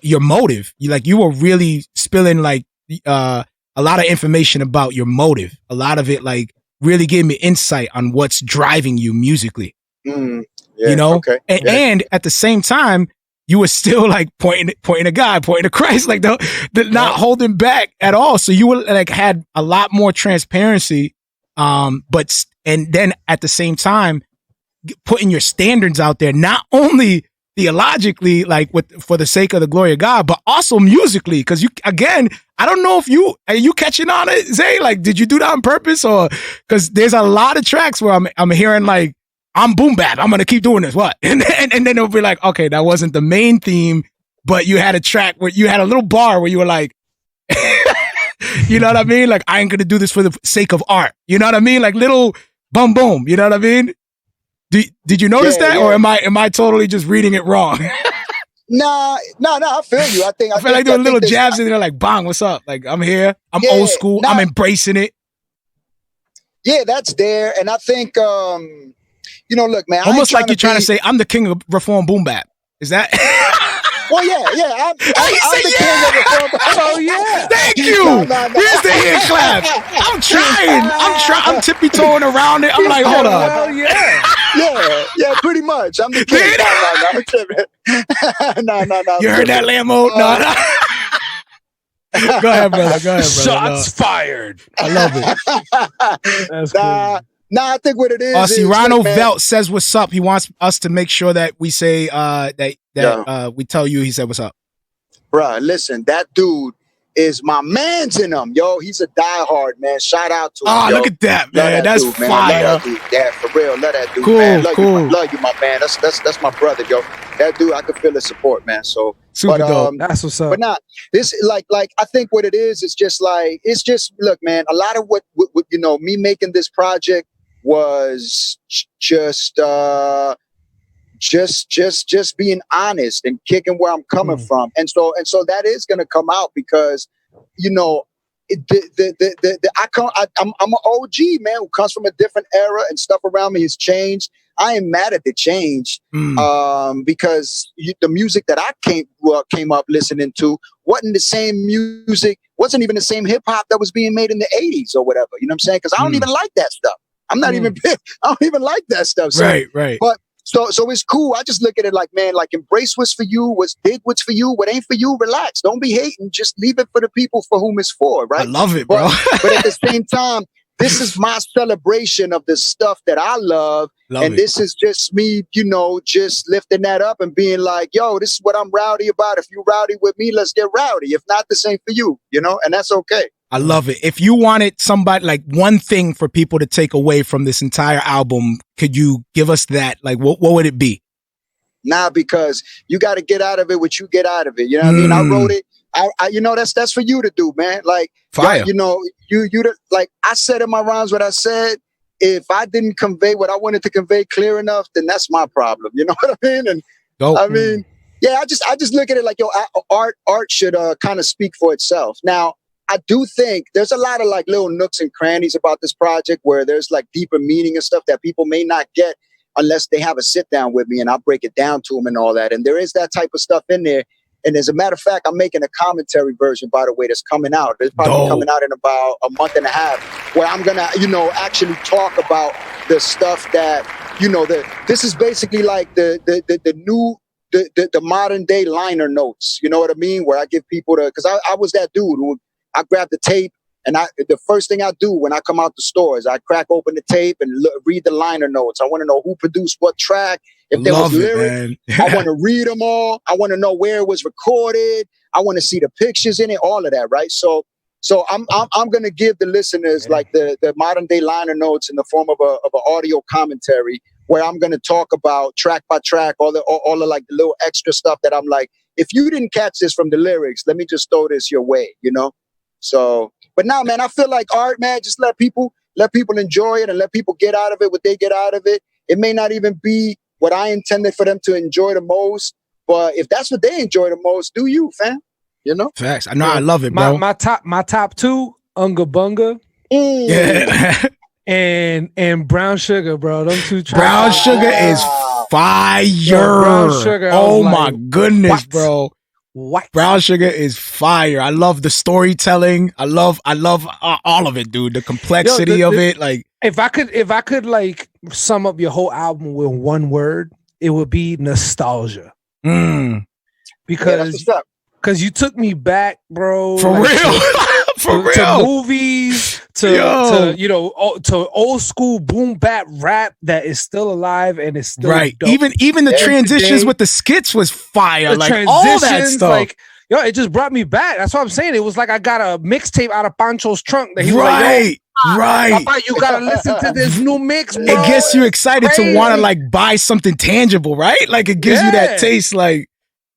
your motive. You were really spilling like, a lot of information about your motive. A lot of it like really gave me insight on what's driving you musically. Okay. And at the same time, you were still like pointing to God, pointing to Christ, like not holding back at all. So you were like had a lot more transparency. And then at the same time, putting your standards out there, not only theologically, like for the sake of the glory of God, but also musically. Cause I don't know if are you catching on it, Zae? Like, did you do that on purpose, or cause there's a lot of tracks where I'm hearing like I'm boom bap. I'm gonna keep doing this. What? And then it'll be like, okay, that wasn't the main theme, but you had a track where you had a little bar where you were like, you know what I mean? Like, I ain't gonna do this for the sake of art. You know what I mean? Like little boom boom. You know what I mean? Did you notice that, or am I totally just reading it wrong? No, I feel you. I feel like doing little jabs in there, like, bang, what's up? Like, I'm here. I'm old school. I'm embracing it. Yeah, that's there. And I think, look, man. Almost like you're trying to say, I'm the king of reform boom bap. Is that? Well, yeah. I'm the king of reform. Oh, yeah. Thank you. No. Here's the hand clap. I'm trying. I'm tippy-toeing around it. I'm like, hold on. Well, Yeah, pretty much. I'm the king. No. You heard that, Lambo? No. Go ahead, brother. Shots fired. I love it. That's cool. I think what it is. Cyrano Velt says what's up. He wants us to make sure that we say that we tell you he said what's up. Bruh, listen, that dude is my man's in him, yo. He's a diehard, man. Shout out to him. Oh, look at that, man. That's dude, fire. Yeah, for real. Love that dude, cool, man. Cool. Love you, my man. That's my brother, yo. That dude, I can feel his support, man. So super dope. That's what's up. But not this, like I think what it is just like, it's just, look, man, a lot of what me making this project was just being honest and kicking where I'm coming from, and so that is gonna come out because I'm an OG man who comes from a different era and stuff around me has changed. I am mad at the change because the music that I came up listening to wasn't the same music, wasn't even the same hip hop that was being made in the 80s or whatever. You know what I'm saying? Because I don't even like that stuff. I'm not even I don't even like that stuff. So, right. But so it's cool. I just look at it like, man, like embrace what's for you, dig what's for you, what ain't for you, relax. Don't be hating. Just leave it for the people for whom it's for, right? I love it, bro. But at the same time, this is my celebration of the stuff that I love. This is just me, just lifting that up and being like, yo, this is what I'm rowdy about. If you rowdy with me, let's get rowdy. If not, this ain't for you, and that's okay. I love it. If you wanted somebody, like one thing for people to take away from this entire album, could you give us that? Like, what would it be? Nah, because you got to get out of it what you get out of it. You know what I mean? I wrote it. That's for you to do, man. Like, fire. Like I said in my rhymes what I said. If I didn't convey what I wanted to convey clear enough, then that's my problem. You know what I mean? And I mean, yeah, I just look at it like, yo, art should kind of speak for itself. Now, I do think there's a lot of like little nooks and crannies about this project where there's like deeper meaning and stuff that people may not get unless they have a sit down with me and I'll break it down to them and all that. And there is that type of stuff in there. And as a matter of fact, I'm making a commentary version, by the way, that's coming out. It's probably coming out in about a month and a half, where I'm gonna, actually talk about the stuff that, this is basically like the modern day liner notes. You know what I mean? Where I give people because I was that dude who I grab the tape and the first thing I do when I come out the store is I crack open the tape and read the liner notes. I want to know who produced what track. If there was lyrics, I want to read them all. I want to know where it was recorded. I want to see the pictures in it, all of that, right? So I'm going to give the listeners like the modern day liner notes in the form of an audio commentary where I'm going to talk about track by track, all the like the little extra stuff that I'm like, if you didn't catch this from the lyrics, let me just throw this your way, So, but now, man, I feel like art, man, just let people enjoy it and let people get out of it what they get out of it. It may not even be what I intended for them to enjoy the most, but if that's what they enjoy the most, do you, fam? Facts. I know. I love it, bro. My top two, Unga Bunga. Yeah. and Brown Sugar, bro. Them two tracks. Brown Sugar is fire. Brown Sugar. Oh my goodness, what? bro. What? Brown Sugar is fire. I love the storytelling. I love all of it, dude. The complexity of it. Like, if I could like sum up your whole album with one word, it would be nostalgia. Because you took me back, bro. For like, real. To movies, to old school boom bap rap that is still alive and is still right. dope. Even the transitions with the skits was fire. Like all that stuff. Like, it just brought me back. That's what I'm saying. It was like I got a mixtape out of Pancho's trunk that he was like, Right. Papa, you gotta listen to this new mix, bro. It gets you excited Crazy. to want to like buy something tangible, right? Like it gives you that taste, like,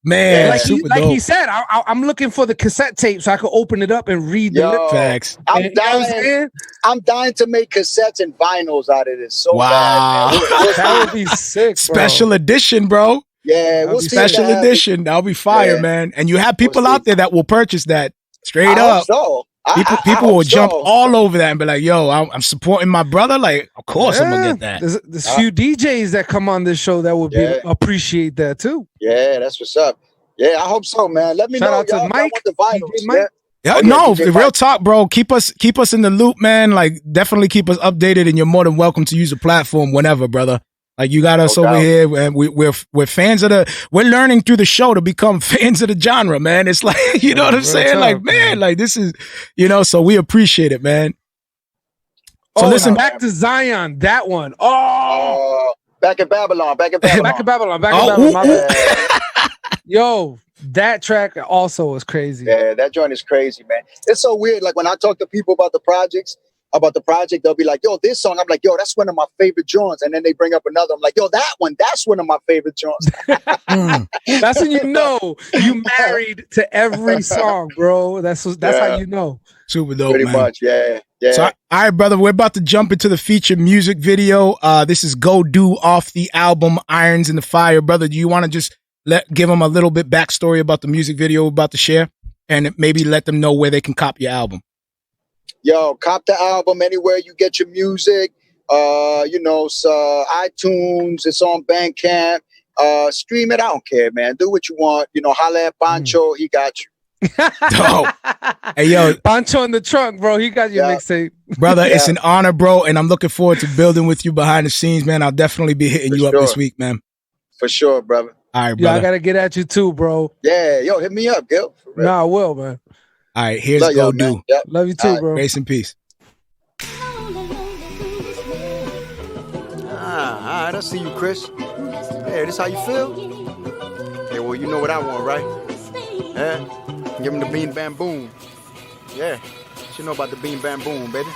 man, like super he dope. said, I'm looking for the cassette tape so I can open it up and read the lyrics. Facts. I'm You know what I'm dying. saying? I'm dying to make cassettes and vinyls out of this. So Wow. bad, man. That would be sick, bro. Special edition, bro. Yeah, we'll see. Special edition. That'll be fire, Yeah. man. And you have people We'll see. out there that will purchase that straight I up. hope so. People I will hope jump so. all over that and be like, yo, I'm supporting my brother. Like, of course I'm going to get that. There's few DJs that come on this show that would appreciate that too. Yeah, that's what's up. Yeah, I hope so, man. Let me Shout know. out to Y'all, Mike. y'all want the vinyls. DJ Mike. Yeah. Yeah, Oh, yeah, no, DJ real Mike. talk, bro. Keep us in the loop, man. Like, definitely keep us updated, and you're more than welcome to use the platform whenever, brother. Like, you got us No over doubt. here, and we're fans of we're learning through the show to become fans of the genre, man. It's like, you know what I'm real saying? talk, Like, man, like this is, so we appreciate it, man. So listen, back to Zion, that one. Oh, Back in Babylon. Back in Babylon. back to Babylon. Back Oh, to Babylon. ooh, my bad. Yo, that track also was crazy. Yeah, that joint is crazy, man. It's so weird. Like when I talk to people about the project, they'll be like, yo, this song. I'm like, yo, that's one of my favorite joints. And then they bring up another. I'm like, yo, that one, that's one of my favorite joints. That's when you know you married to every song, bro. That's how you know. super dope, Pretty man. much, yeah. So, all right, brother, we're about to jump into the feature music video. This is Go Do off the album Irons in the Fire. Brother, do you want to just give them a little bit backstory about the music video we're about to share and maybe let them know where they can cop your album? Yo, cop the album anywhere you get your music. So iTunes, it's on Bandcamp. Stream it. I don't care, man. Do what you want. Holla at Pancho. He got you. Dope. Hey, yo, Pancho in the trunk, bro. He got your mixtape. brother, it's an honor, bro, and I'm looking forward to building with you behind the scenes, man. I'll definitely be hitting you up this week, man. For sure, brother. All right, Yo, brother. I gotta get at you too, bro. Yeah, yo, hit me up, Gil. Nah, I will, man. All right, here's Love Go y'all, Do. man. Yep. Love you too, All right. bro. Grace and peace. All right, I see you, Chris. Hey, this how you feel? Hey, well, you know what I want, right? Yeah? Give him the bean, bam, boom. Yeah, you know about the bean, bam, boom, baby.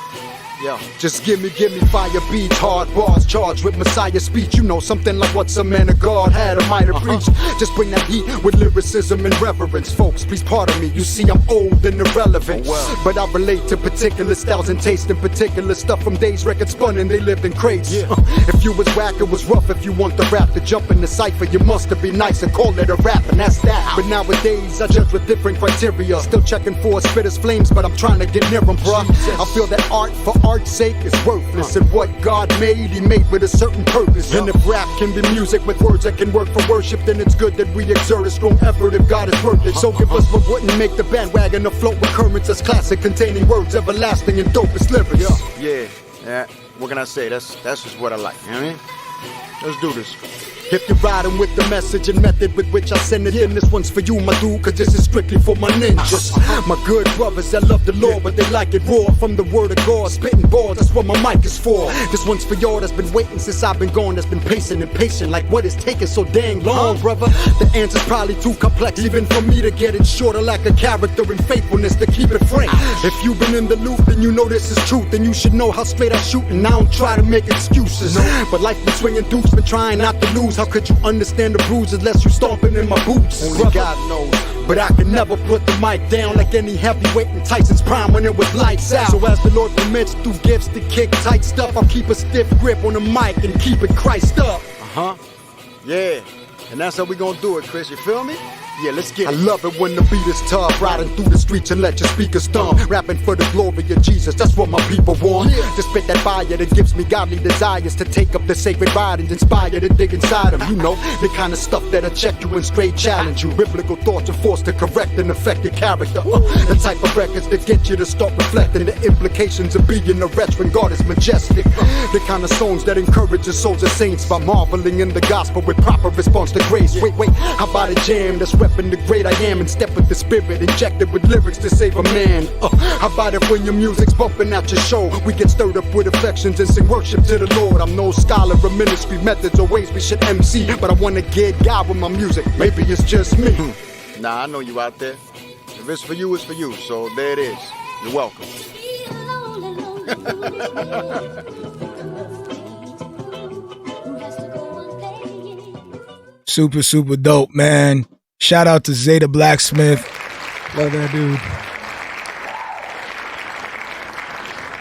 Yo. Just give me fire beats, hard bars, charged with Messiah speech. You know, something like what some man of God had or might have preached. Just bring that heat with lyricism and reverence. Folks, please pardon me, you see I'm old and irrelevant. But I relate to particular styles and taste in particular stuff from days records spun and they lived in crates. If you was whack, it was rough. If you want the rap to jump in the cypher, you must have been nice and call it a rap, and that's that. But nowadays, I judge with different criteria. Still checking for a spitter's flames, but I'm trying to get near them, bruh. I feel that art for art's sake is worthless, and what God made, he made with a certain purpose. And if rap can be music with words that can work for worship, then it's good that we exert a strong effort if God is worth it. So give us what wouldn't make the bandwagon afloat with currents as classic, containing words everlasting and dopest lyrics. Yeah. What can I say? That's just what I like. You know what I mean? Let's do this. If you're riding with the message and method with which I send it in, this one's for you, my dude, cause this is strictly for my ninjas. My good brothers that love the Lord, but they like it raw. From the word of God, spitting balls, that's what my mic is for. This one's for y'all that's been waiting since I've been gone, that's been pacing and patient. Like what is taking so dang long, brother? The answer's probably too complex, even for me to get it shorter. Like a character and faithfulness to keep it frank. If you've been in the loop, then you know this is truth. Then you should know how straight I shoot, and I don't try to make excuses. But life been swinging dukes, been trying not to lose. How could you understand the bruises unless you stomping in my boots? Only God knows. But I can never put the mic down like any heavyweight in Tyson's prime when it was lights out. So as the Lord permits through gifts to kick tight stuff, I'll keep a stiff grip on the mic and keep it Christ up. Yeah. And that's how we gonna do it, Chris. You feel me? Yeah, let's get it. I love it when the beat is tough, riding through the streets and let your speakers stomp. Rapping for the glory of Jesus, that's what my people want. To spit that fire that gives me godly desires to take up the sacred ride and inspire to dig inside them. You know, the kind of stuff that'll check you and straight challenge you. Biblical thoughts are forced to correct and affect your character. The type of records that get you to start reflecting the implications of being a wretch when God is majestic. The kind of songs that encourage the souls of saints by marveling in the gospel with proper response to grace. Wait, how about a jam that's repping the great I am and step with the spirit injected with lyrics to save a man? How about it when your music's bumping out your show? We get stirred up with affections and sing worship to the Lord. I'm no scholar of ministry methods or ways we should MC, but I wanna get God with my music. Maybe it's just me. Nah, I know you out there. If it's for you, it's for you. So there it is. You're welcome. Super, super dope, man. Shout out to Zae Da Blacksmith. Love that dude.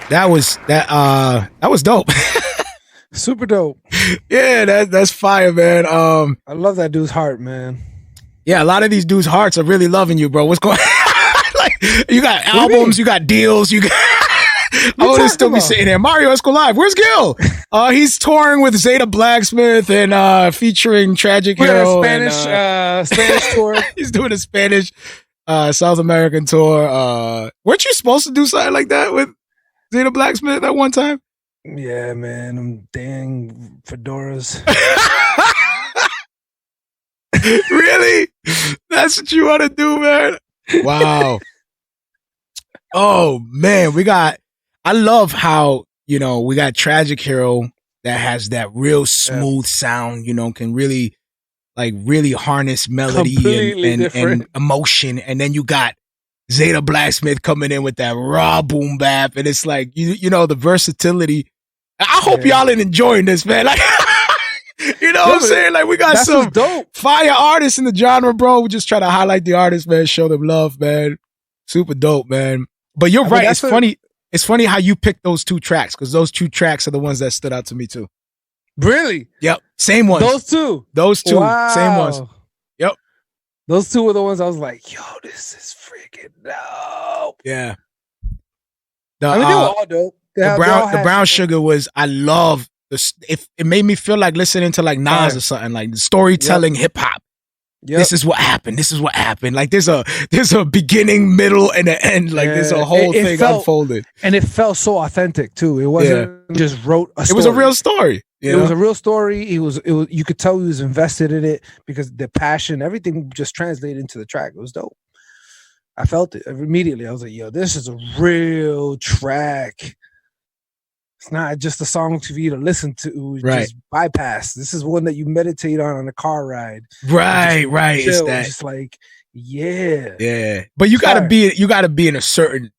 That was dope. Super dope. Yeah, that's fire, man. I love that dude's heart, man. Yeah, a lot of these dudes' hearts are really loving you, bro. What's going like you got albums, you got deals, you got I would still be sitting there. Marrio Esco Live. Where's Gil? He's touring with Zae Da Blacksmith and featuring Tragic Hero. Spanish tour. He's doing a Spanish South American tour. Weren't you supposed to do something like that with Zae Da Blacksmith at one time? Yeah, man. Them dang fedoras. Really? That's what you want to do, man? Wow. Oh, man. I love how, we got Tragic Hero that has that real smooth sound, can really harness melody and emotion. And then you got Zae Da Blacksmith coming in with that raw boom bap. And it's like, the versatility. I hope y'all ain't enjoying this, man. Like, what I'm saying? Like, we got some dope fire artists in the genre, bro. We just try to highlight the artists, man. Show them love, man. Super dope, man. But you're right. It's funny. It's funny how you picked those two tracks, because those two tracks are the ones that stood out to me too. Really? Yep. Same ones. Those two. Wow. Same ones. Yep. Those two were the ones I was like, yo, this is freaking dope. Yeah. They were all dope. The brown sugar was, I love it made me feel like listening to like Nas or something, like storytelling hip hop. Yep. This is what happened. This is what happened. Like there's a beginning, middle, and an end. Like there's a whole thing unfolded. And it felt so authentic too. It wasn't just wrote a story. It was a real story. It was a real story. It was you could tell he was invested in it because the passion, everything just translated into the track. It was dope. I felt it immediately. I was like, yo, this is a real track. It's not just a song for you to listen to, just bypass. This is one that you meditate on a car ride. Right. It's that. Just like, yeah. But you gotta be in a certain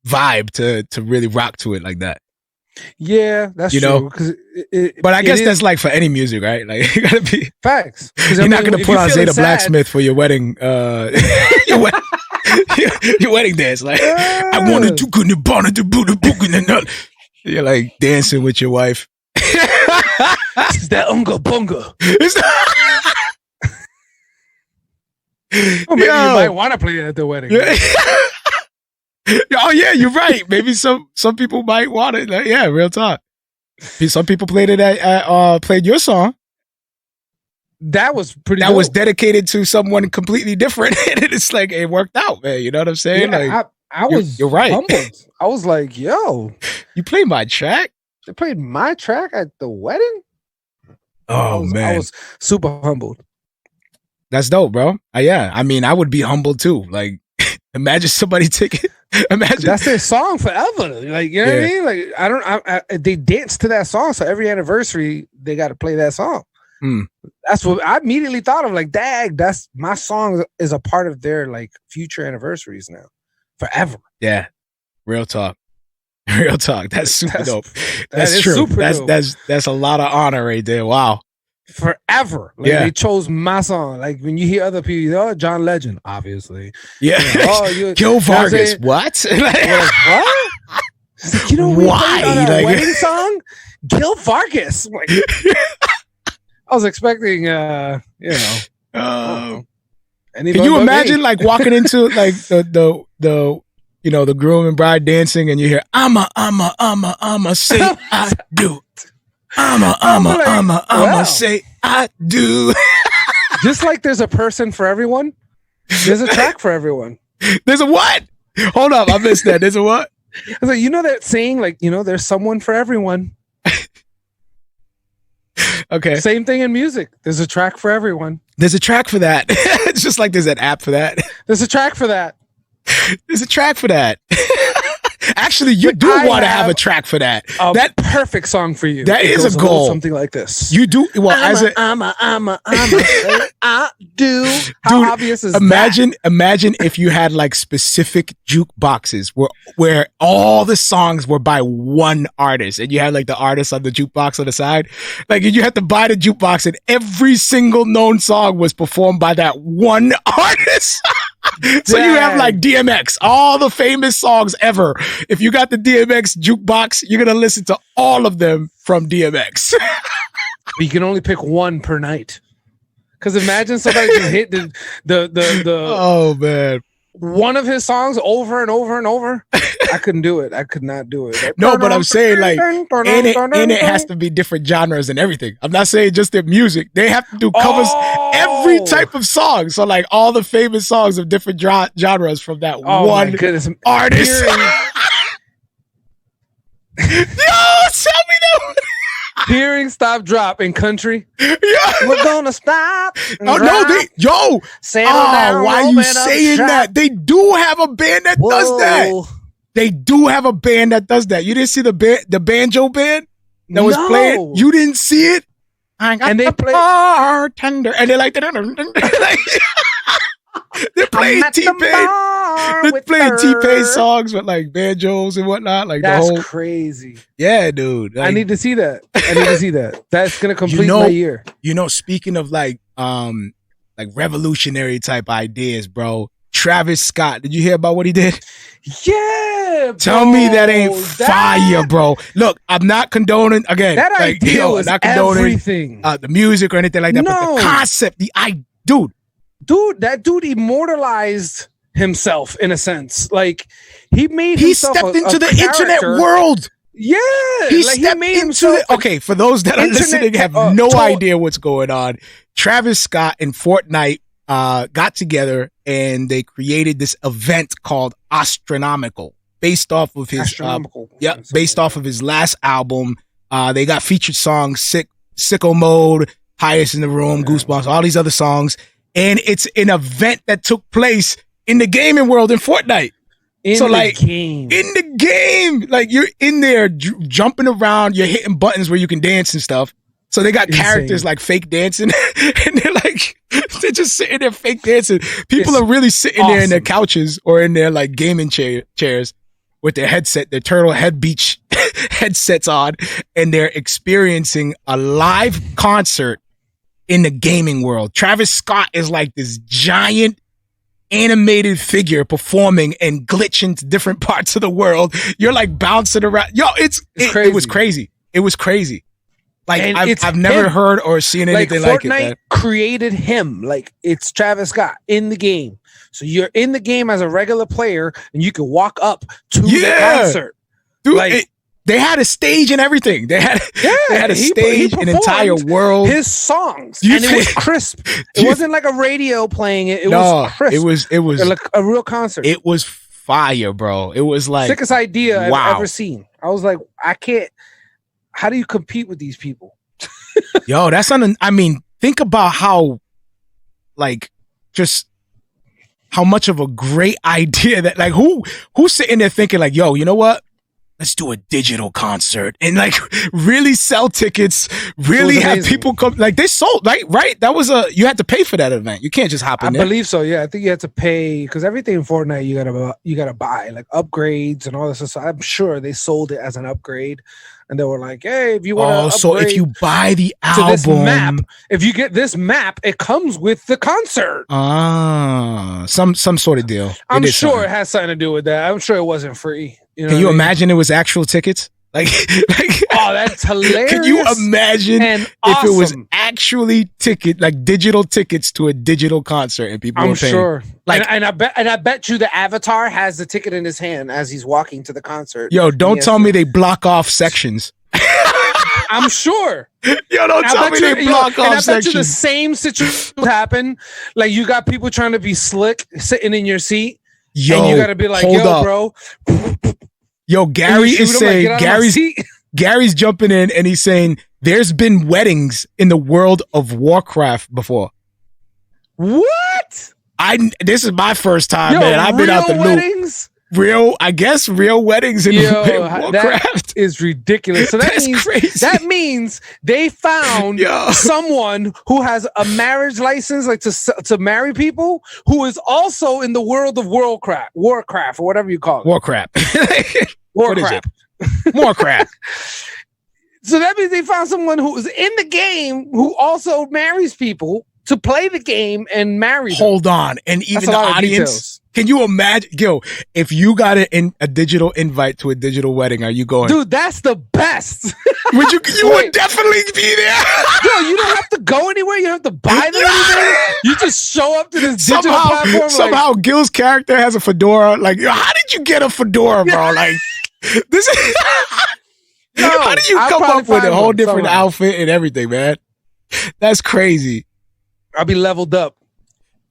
vibe to really rock to it like that. Yeah, that's true. But I guess that's like for any music, right? Like you gotta be facts. You're not gonna put on Zae Da Blacksmith for your wedding. Your wedding dance. Like I wanted to go to the Buddha book and you're like dancing with your wife. It's that Unga Bunga. Maybe you might want to play it at the wedding. Yeah. Oh yeah, you're right. Maybe some people might want it. Like, yeah, real talk. Some people played it played your song. That was pretty. That dope. was dedicated to someone completely different, and it's like it worked out, man. You know what I'm saying? Yeah, like, you're right. Humbled. I was like, yo, you played my track. They played my track at the wedding. Oh man, I was super humbled. That's dope, bro. Yeah, I mean, I would be humbled too. Like, imagine somebody taking. Imagine that's their song forever. Like, you know what I mean? Like, they dance to that song, so every anniversary they got to play that song. That's what I immediately thought of. Like, dang, that's my song is a part of their like future anniversaries now, forever. Yeah, real talk. That's super dope. That's true. Super dope. That's a lot of honor right there. Wow. Forever. Like, they chose my song. Like when you hear other people, John Legend, obviously. Yeah. Gil Vargas. What? What? You know why? On a wedding song? Gil Vargas. Like, I was expecting, can you imagine like walking into like the groom and bride dancing, and you hear I'ma say I do. I'ma say I do. Just like there's a person for everyone, there's a track for everyone. There's a what? Hold up, I missed that. There's a what? I was like, you know that saying, like, there's someone for everyone. Okay. Same thing in music. There's a track for everyone. There's a track for that. It's just like there's an app for that. There's a track for that. There's a track for that. Actually, you do want to have a track for that. That perfect song for you. That is a goal. Something like this. You do well I do. How dude, obvious is imagine if you had like specific jukeboxes where all the songs were by one artist, and you had like the artist on the jukebox on the side. Like you had to buy the jukebox, and every single known song was performed by that one artist. So you have like DMX, all the famous songs ever. If you got the DMX jukebox, you're gonna listen to all of them from DMX. You can only pick one per night. Because imagine somebody just hit the oh man, one of his songs over and over and over. I couldn't do it. I could not do it. No, but I'm saying like, and it has to be different genres and everything. I'm not saying just their music. They have to do covers every type of song. So like all the famous songs of different genres from that one artist. Yo, tell me that. Hearing stop drop in country. Yeah. We're gonna stop. Oh no, why are you saying that? They do have a band that does that. They do have a band that does that. You didn't see the banjo band that was playing? You didn't see it? And they play bartender, and they're like they're playing T-Pain. They're playing T-Pain songs with like banjos and whatnot. Like that's crazy. Yeah, dude. Like, I need to see that. That's gonna complete my year. You know, speaking of like revolutionary type ideas, bro. Travis Scott. Did you hear about what he did? Yeah, bro. Tell me that ain't fire, bro. Look, I'm not condoning again. That idea was not condoning everything. The music or anything like that. No. But the concept, dude, that dude immortalized himself in a sense. Like he stepped into the internet world. Yeah, he stepped into it. Okay, for those that are listening, have no idea what's going on. Travis Scott and Fortnite got together and they created this event called Astronomical, based off of his based off of his last album. They got featured songs, Sicko Mode, Highest in the Room, Goosebumps, all these other songs. And it's an event that took place in the gaming world in Fortnite. In the game, like you're in there jumping around, you're hitting buttons where you can dance and stuff. So they got characters like fake dancing, and they're just sitting there fake dancing. People are really sitting there in their couches or in their like gaming chairs with their turtle head beach headsets on, and they're experiencing a live concert in the gaming world. Travis Scott is like this giant animated figure performing and glitching to different parts of the world. You're like bouncing around. Yo, it was crazy. It was crazy. Like I've never heard or seen anything like it. Fortnite created him. Like it's Travis Scott in the game. So you're in the game as a regular player and you can walk up to the concert. Dude, they had a stage and everything. They had a stage, an entire world. His songs, and it was crisp. It wasn't like a radio playing it. It was crisp. It was like a real concert. It was fire, bro. It was like sickest idea I've ever seen. I was like, I can't. How do you compete with these people? Yo, that's I mean, think about how, like, just how much of a great idea that, like, who's sitting there thinking like, yo, you know what? Let's do a digital concert and like really sell tickets, really have people come. Like they sold, right? That was you had to pay for that event. You can't just hop in there. I believe so. Yeah, I think you had to pay because everything in Fortnite you gotta buy like upgrades and all this. So I'm sure they sold it as an upgrade, and they were like, "Hey, if you want to so if you buy the album, this map, if you get this map, it comes with the concert." Some sort of deal. I'm sure it has something to do with that. I'm sure it wasn't free. You know Can you imagine it was actual tickets? Like, oh, that's hilarious. Can you imagine if it was actually digital tickets to a digital concert and people were paying? Sure. Like, and I bet you the avatar has the ticket in his hand as he's walking to the concert. Yo, don't tell me they block off sections. I'm sure. Yo, don't tell me they block off sections. I bet you the same situation will happen. Like you got people trying to be slick sitting in your seat. Yo, and you gotta be like, yo, bro. Yo, Gary is saying, Gary's jumping in and he's saying, there's been weddings in the world of Warcraft before. What? This is my first time, man. I've been out the loop. I guess real weddings in Warcraft. That is ridiculous. So that means they found someone who has a marriage license, like to marry people, who is also in the world of Warcraft or whatever you call it. Warcraft. Warcraft. Warcraft. So that means they found someone who is in the game who also marries people to play the game and marry them. Hold on. And even the audience. Can you imagine, if you got a digital invite to a digital wedding, are you going? Dude, that's the best. Would you would definitely be there. Yo, you don't have to go anywhere. You don't have to buy them anything. You just show up to this digital platform. Somehow Gil's character has a fedora. Like, yo, how did you get a fedora, bro? Like, this is... how did you come up with a whole different outfit and everything, man? That's crazy. I'll be leveled up.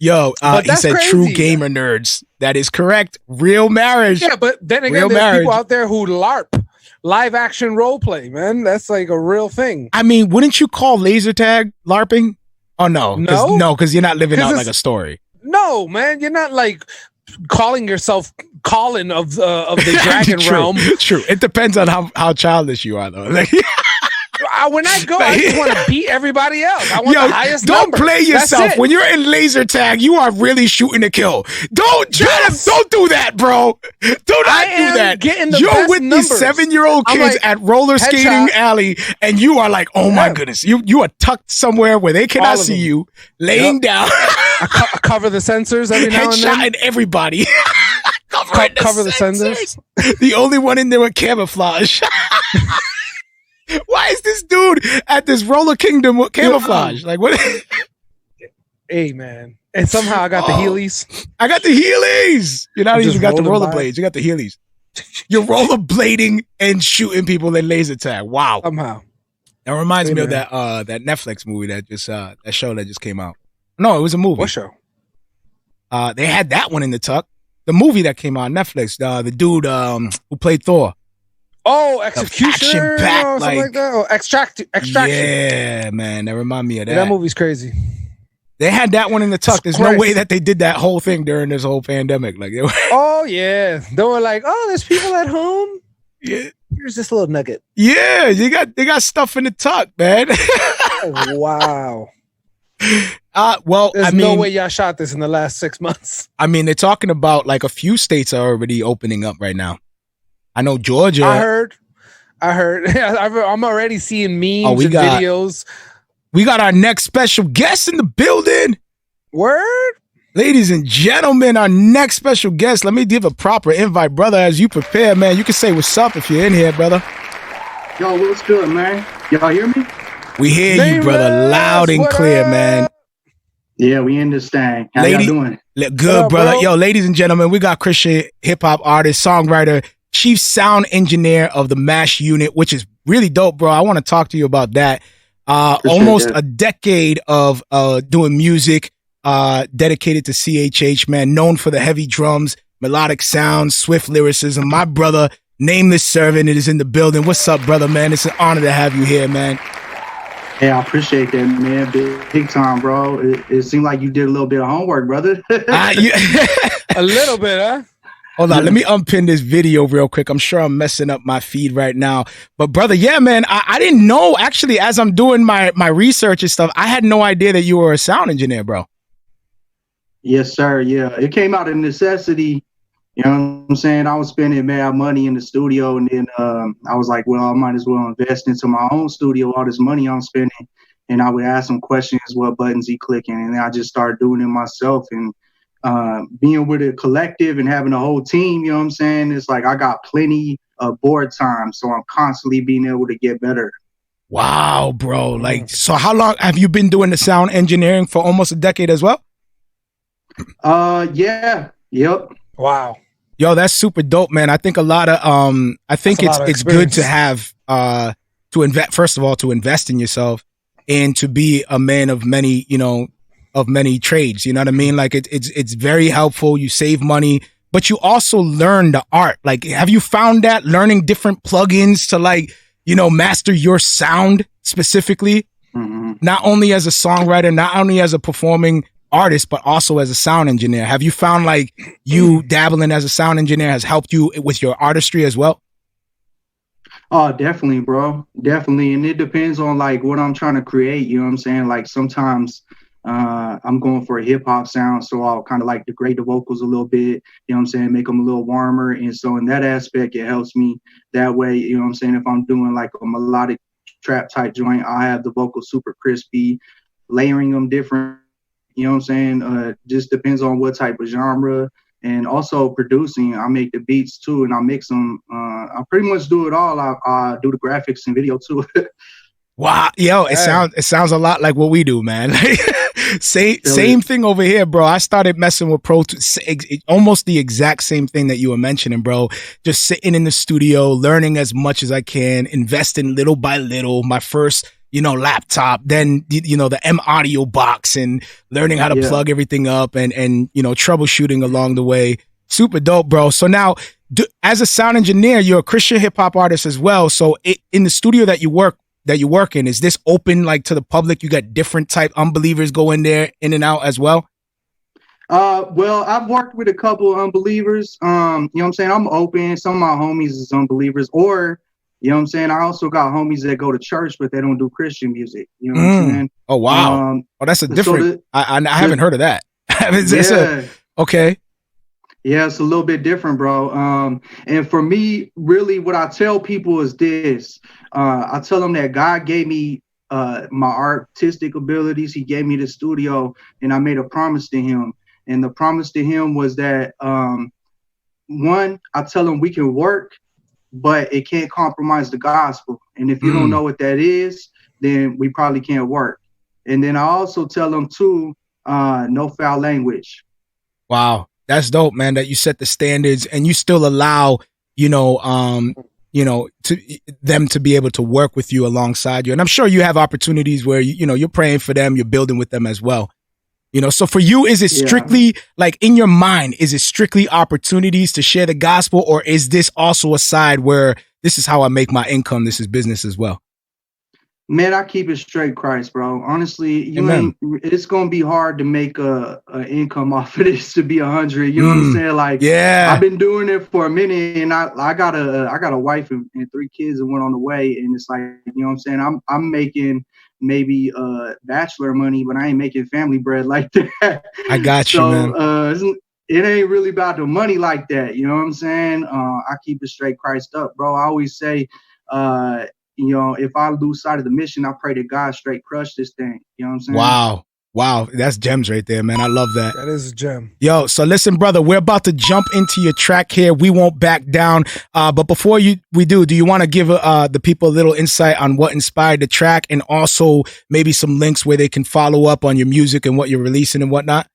Yo, he said crazy. True gamer nerds. That is correct. Real marriage. Yeah, but then again, there's people out there who LARP, live action role play, man. That's like a real thing. I mean, wouldn't you call laser tag LARPing? Oh, no. No, because you're not living out like a story. No, man. You're not like calling yourself Colin of the Dragon Realm. True. It depends on how childish you are, though. Like, when I go, I just want to beat everybody else. I want the highest number. Don't play yourself. When you're in laser tag, you are really shooting to kill. Don't do that, bro. Do not do that. You're with these 7-year-old kids at roller skating alley, and you are like, oh my goodness. You are tucked somewhere where they cannot see you, laying down. I cover the sensors every now and then. Headshotting everybody. Cover the sensors. The only one in there with camouflage. Why is this dude at this Roller Kingdom with camouflage? Like, what? Hey, man. And somehow I got the Heelys. I got the Heelys. You not even got the rollerblades. You got the Heelys. You're rollerblading and shooting people in laser tag. Wow. Somehow. That reminds me of that Netflix movie that show that just came out. No, it was a movie. What show? They had that one in the tuck. The movie that came out on Netflix. The dude who played Thor. Oh, Executioner or something like that. Oh, Extraction. Yeah, man. That remind me of that. Yeah, that movie's crazy. They had that one in the tuck. There's no way that they did that whole thing during this whole pandemic. Like, oh yeah, they were like, oh, there's people at home. Yeah, here's this little nugget. Yeah, they got stuff in the tuck, man. Oh, wow. Well, there's no way y'all shot this in the last 6 months. I mean, they're talking about like a few states are already opening up right now. I know Georgia. I heard. I'm already seeing memes and videos. We got our next special guest in the building. Word? Ladies and gentlemen, our next special guest. Let me give a proper invite, brother, as you prepare, man. You can say what's up if you're in here, brother. Yo, what's good, man? Y'all hear me? We hear you, brother, loud and clear, man. Yeah, we in this thing. How y'all doing? Good, brother. Bro? Yo, ladies and gentlemen, we got Christian hip-hop artist, songwriter, chief sound engineer of the MASH unit, which is really dope, bro. I want to talk to you about that. Almost a decade of doing music dedicated to CHH, man. Known for the heavy drums, melodic sounds, swift lyricism. My brother, Nameless Servant, is in the building. What's up, brother, man? It's an honor to have you here, man. Yeah, I appreciate that, man. Big time, bro. It seemed like you did a little bit of homework, brother. A little bit, huh? Hold on, let me unpin this video real quick. I'm sure I'm messing up my feed right now. But brother, yeah, man, I didn't know, actually, as I'm doing my research and stuff, I had no idea that you were a sound engineer, bro. Yes, sir. Yeah, it came out of necessity. You know what I'm saying? I was spending mad money in the studio, and then I was like, well, I might as well invest into my own studio, all this money I'm spending. And I would ask him questions, what buttons he clicking, and then I just started doing it myself. And being with a collective and having a whole team, you know what I'm saying? It's like I got plenty of board time, so I'm constantly being able to get better. Wow, bro. Like, so how long have you been doing the sound engineering? For almost a decade as well? Yeah. Yep. Wow. Yo, that's super dope, man. I think a lot of I think it's good to have to invest, first of all, to invest in yourself and to be a man of many, of many trades. You know what I mean? Like it's very helpful. You save money, but you also learn the art. Like, have you found that learning different plugins to master your sound specifically, not only as a songwriter, not only as a performing artist, but also as a sound engineer. Have you found like you dabbling as a sound engineer has helped you with your artistry as well? Oh, definitely, bro. Definitely. And it depends on like what I'm trying to create. You know what I'm saying? Like sometimes I'm going for a hip hop sound. So I'll kind of like degrade the vocals a little bit, you know what I'm saying? Make them a little warmer. And so in that aspect, it helps me that way. You know what I'm saying? If I'm doing like a melodic trap type joint, I have the vocals super crispy, layering them different. You know what I'm saying? Just depends on what type of genre. And also producing, I make the beats too, and I mix them. I pretty much do it all. I do the graphics and video too. Wow, yo, it sounds a lot like what we do, man. Same thing over here, bro. I started messing with Pro Tools, almost the exact same thing that you were mentioning, bro. Just sitting in the studio, learning as much as I can, investing little by little. My first, laptop, then, the M audio box and learning how to plug everything up and, troubleshooting along the way. Super dope, bro. So now as a sound engineer, you're a Christian hip hop artist as well. So in the studio that you work in, is this open like to the public? You got different type unbelievers go in there in and out as well? Well, I've worked with a couple of unbelievers. You know what I'm saying? I'm open. Some of my homies is unbelievers, or you know what I'm saying? I also got homies that go to church, but they don't do Christian music. You know what I'm saying? Oh, wow. That's a different, I haven't heard of that. Okay. Yeah, it's a little bit different, bro. And for me, really what I tell people is this. I tell them that God gave me my artistic abilities. He gave me the studio, and I made a promise to him. And the promise to him was that, one, I tell him we can work, but it can't compromise the gospel. And if you don't know what that is, then we probably can't work. And then I also tell them too, no foul language. Wow. That's dope, man, that you set the standards and you still allow, them to be able to work with you alongside you. And I'm sure you have opportunities where, you're praying for them, you're building with them as well. So for you, is it strictly like in your mind, is it strictly opportunities to share the gospel, or is this also a side where this is how I make my income? This is business as well. Man, I keep it straight Christ, bro. Honestly, it's gonna be hard to make a income off of this to be 100. You know what I'm saying? Like, I've been doing it for a minute, and I got a wife and 3 kids and went on the way, and it's like, you know what I'm saying? I'm making maybe bachelor money, but I ain't making family bread like that. I got you, man. It ain't really about the money like that. You know what I'm saying? I keep it straight Christ up, bro. I always say, if I lose sight of the mission, I pray to God straight crush this thing. You know what I'm saying? Wow. That's gems right there, man. I love that. That is a gem. Yo, so listen, brother, we're about to jump into your track here. We won't back down. But before we do you want to give the people a little insight on what inspired the track, and also maybe some links where they can follow up on your music and what you're releasing and whatnot?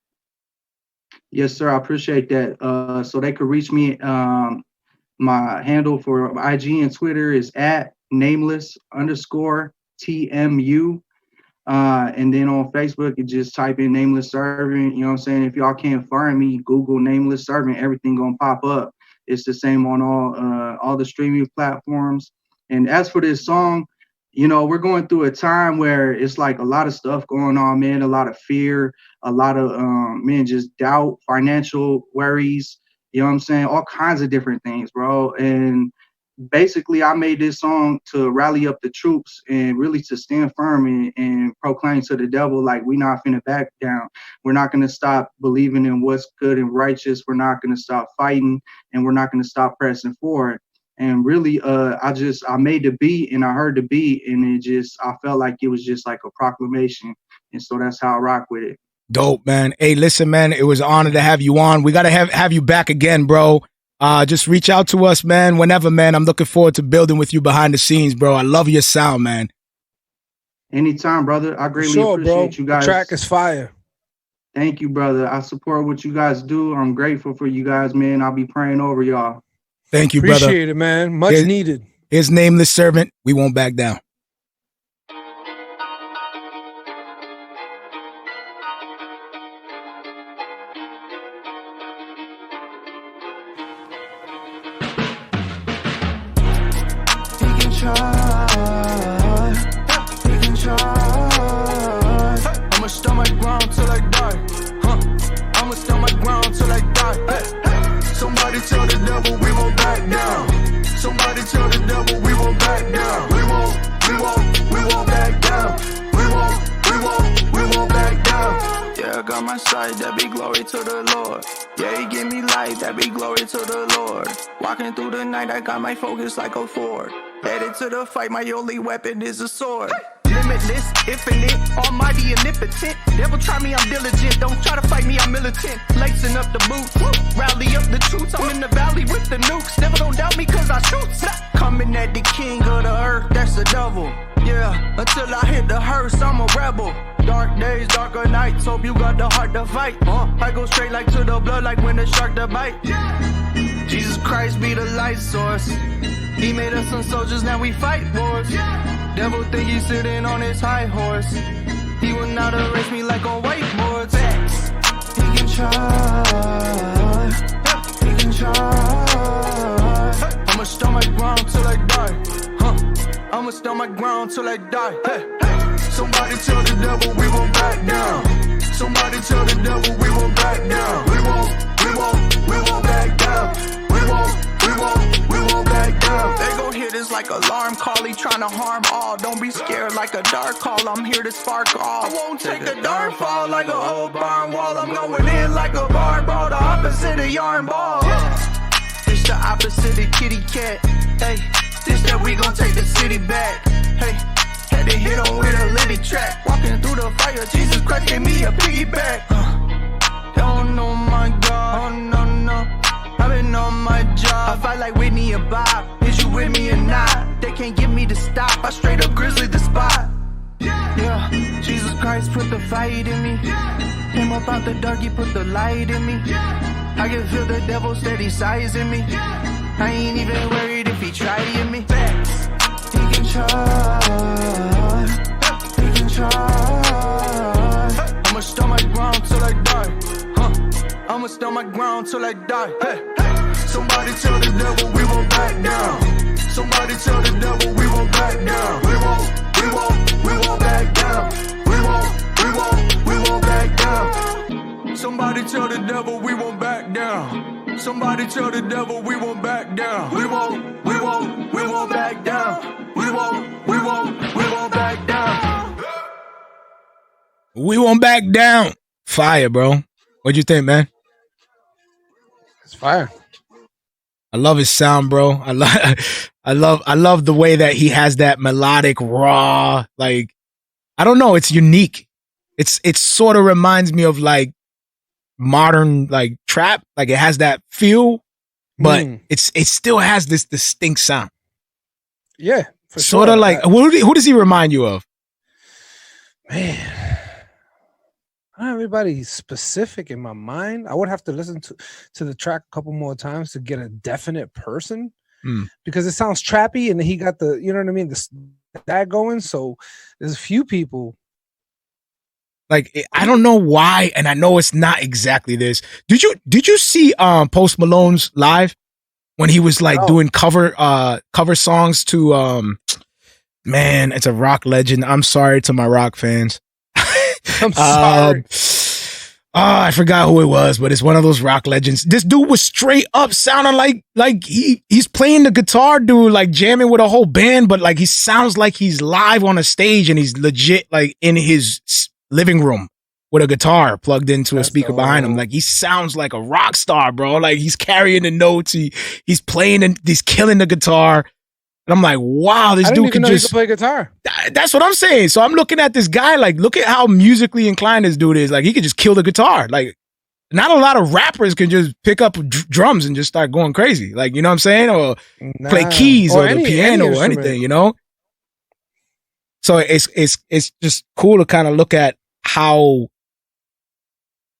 Yes, sir. I appreciate that. So they could reach me. My handle for IG and Twitter is @Nameless_TMU. And then on Facebook, you just type in Nameless Servant. You know what I'm saying? If y'all can't find me, Google Nameless Servant. Everything gonna pop up. It's the same on all the streaming platforms. And as for this song, we're going through a time where it's like a lot of stuff going on, man. A lot of fear, a lot of just doubt, financial worries. You know what I'm saying? All kinds of different things, bro. And basically, I made this song to rally up the troops and really to stand firm and proclaim to the devil, like, we're not finna back down. We're not going to stop believing in what's good and righteous. We're not going to stop fighting, and we're not going to stop pressing forward. And really, I made the beat, and I heard the beat, and I felt like it was just like a proclamation. And so that's how I rock with it. Dope, man. Hey, listen, man, it was an honor to have you on. We got to have you back again, bro. Just reach out to us, man, whenever, man. I'm looking forward to building with you behind the scenes, bro. I love your sound, man. Anytime, brother. I greatly appreciate you guys. The track is fire. Thank you, brother. I support what you guys do. I'm grateful for you guys, man. I'll be praying over y'all. Thank you, brother. Appreciate it, man. Much needed. Here's Nameless Servant. We won't back down. I'ma stand my ground till I die. devil we won't back down. Somebody tell the devil we won't back down. We won't back down. We won't back down. Yeah, I got my sight, that be glory to the Lord. Yeah, he give me life, that be glory to the Lord. Walking through the night, I got my focus like a Ford. Headed to the fight, my only weapon is a sword. Limitless, infinite, almighty, omnipotent. Devil try me, I'm diligent. Don't try to fight me, I'm militant. Lacing up the boots, rally up the troops. I'm in the valley with the nukes. Devil don't doubt me cause I shoot. Coming at the king of the earth, that's the devil. Yeah, until I hit the hearse, I'm a rebel. Dark days, darker nights, hope you got the heart to fight. I go straight like to the blood, like when the shark to bite. Jesus Christ be the light source. He made us some soldiers, now we fight wars. Devil think he's sitting on his high horse. He will not erase me like on whiteboards. He can try, he can try. I'ma stand my ground till I die. I'ma stand my ground till I die. Somebody tell the devil we won't back down. Somebody tell the devil we won't back down. We won't back down. We won't back down. They gon' hit us like alarm call. He tryna harm all. Don't be scared like a dark call. I'm here to spark all. I won't take a dark fall like a old barn wall. I'm going in like a barn ball. The opposite of yarn ball. This the opposite of kitty cat. Hey, this that we gon' take the city back. Hey, had to hit on with a Liddy track. Walking through the fire, Jesus Christ gave me a piggyback. Don't know my God. Oh no no. I've been on my job. I fight like Whitney and Bob. Is you with me or not? They can't get me to stop. I straight up grizzly the spot. Yeah, Jesus Christ put the fight in me. Came up out the dark, he put the light in me. I can feel the devil steady sizing me. I ain't even worried if he try to hit me. He can try. He can try. I'ma stand my ground till I die. I'ma stand my ground till I die. Somebody tell the devil we won't back down. Somebody tell the devil we won't back down. We won't back down. We won't back down. Somebody tell the devil we won't back down. Somebody tell the devil we won't back down. We won't back down. We won't back down. We won't back down. Fire, bro. What'd you think, man? It's fire. I love his sound, bro. I love the way that he has that melodic, raw, like, I don't know, it's unique. It sort of reminds me of like modern like trap. Like it has that feel, but it still has this distinct sound. Yeah. Sort of like who does he remind you of? Man. Not everybody specific in my mind. I would have to listen to the track a couple more times to get a definite person because it sounds trappy and he got the, you know what I mean, that going. So there's a few people. Like I don't know why, and I know it's not exactly this. Did you see Post Malone's live when he was like doing cover songs to man, it's a rock legend. I'm sorry to my rock fans. I'm sorry. I forgot who it was, but it's one of those rock legends. This dude was straight up sounding like he's playing the guitar, dude, like jamming with a whole band, but like he sounds like he's live on a stage and he's legit like in his living room with a guitar plugged into a speaker behind him. Like he sounds like a rock star, bro. Like he's carrying the notes, he's playing and he's killing the guitar. And I'm like, wow, this dude can just play guitar. That's what I'm saying. So I'm looking at this guy, like, look at how musically inclined this dude is. Like, he could just kill the guitar. Like, not a lot of rappers can just pick up drums and just start going crazy. Like, you know what I'm saying? Or play keys or the piano or anything, you know? So it's just cool to kind of look at how,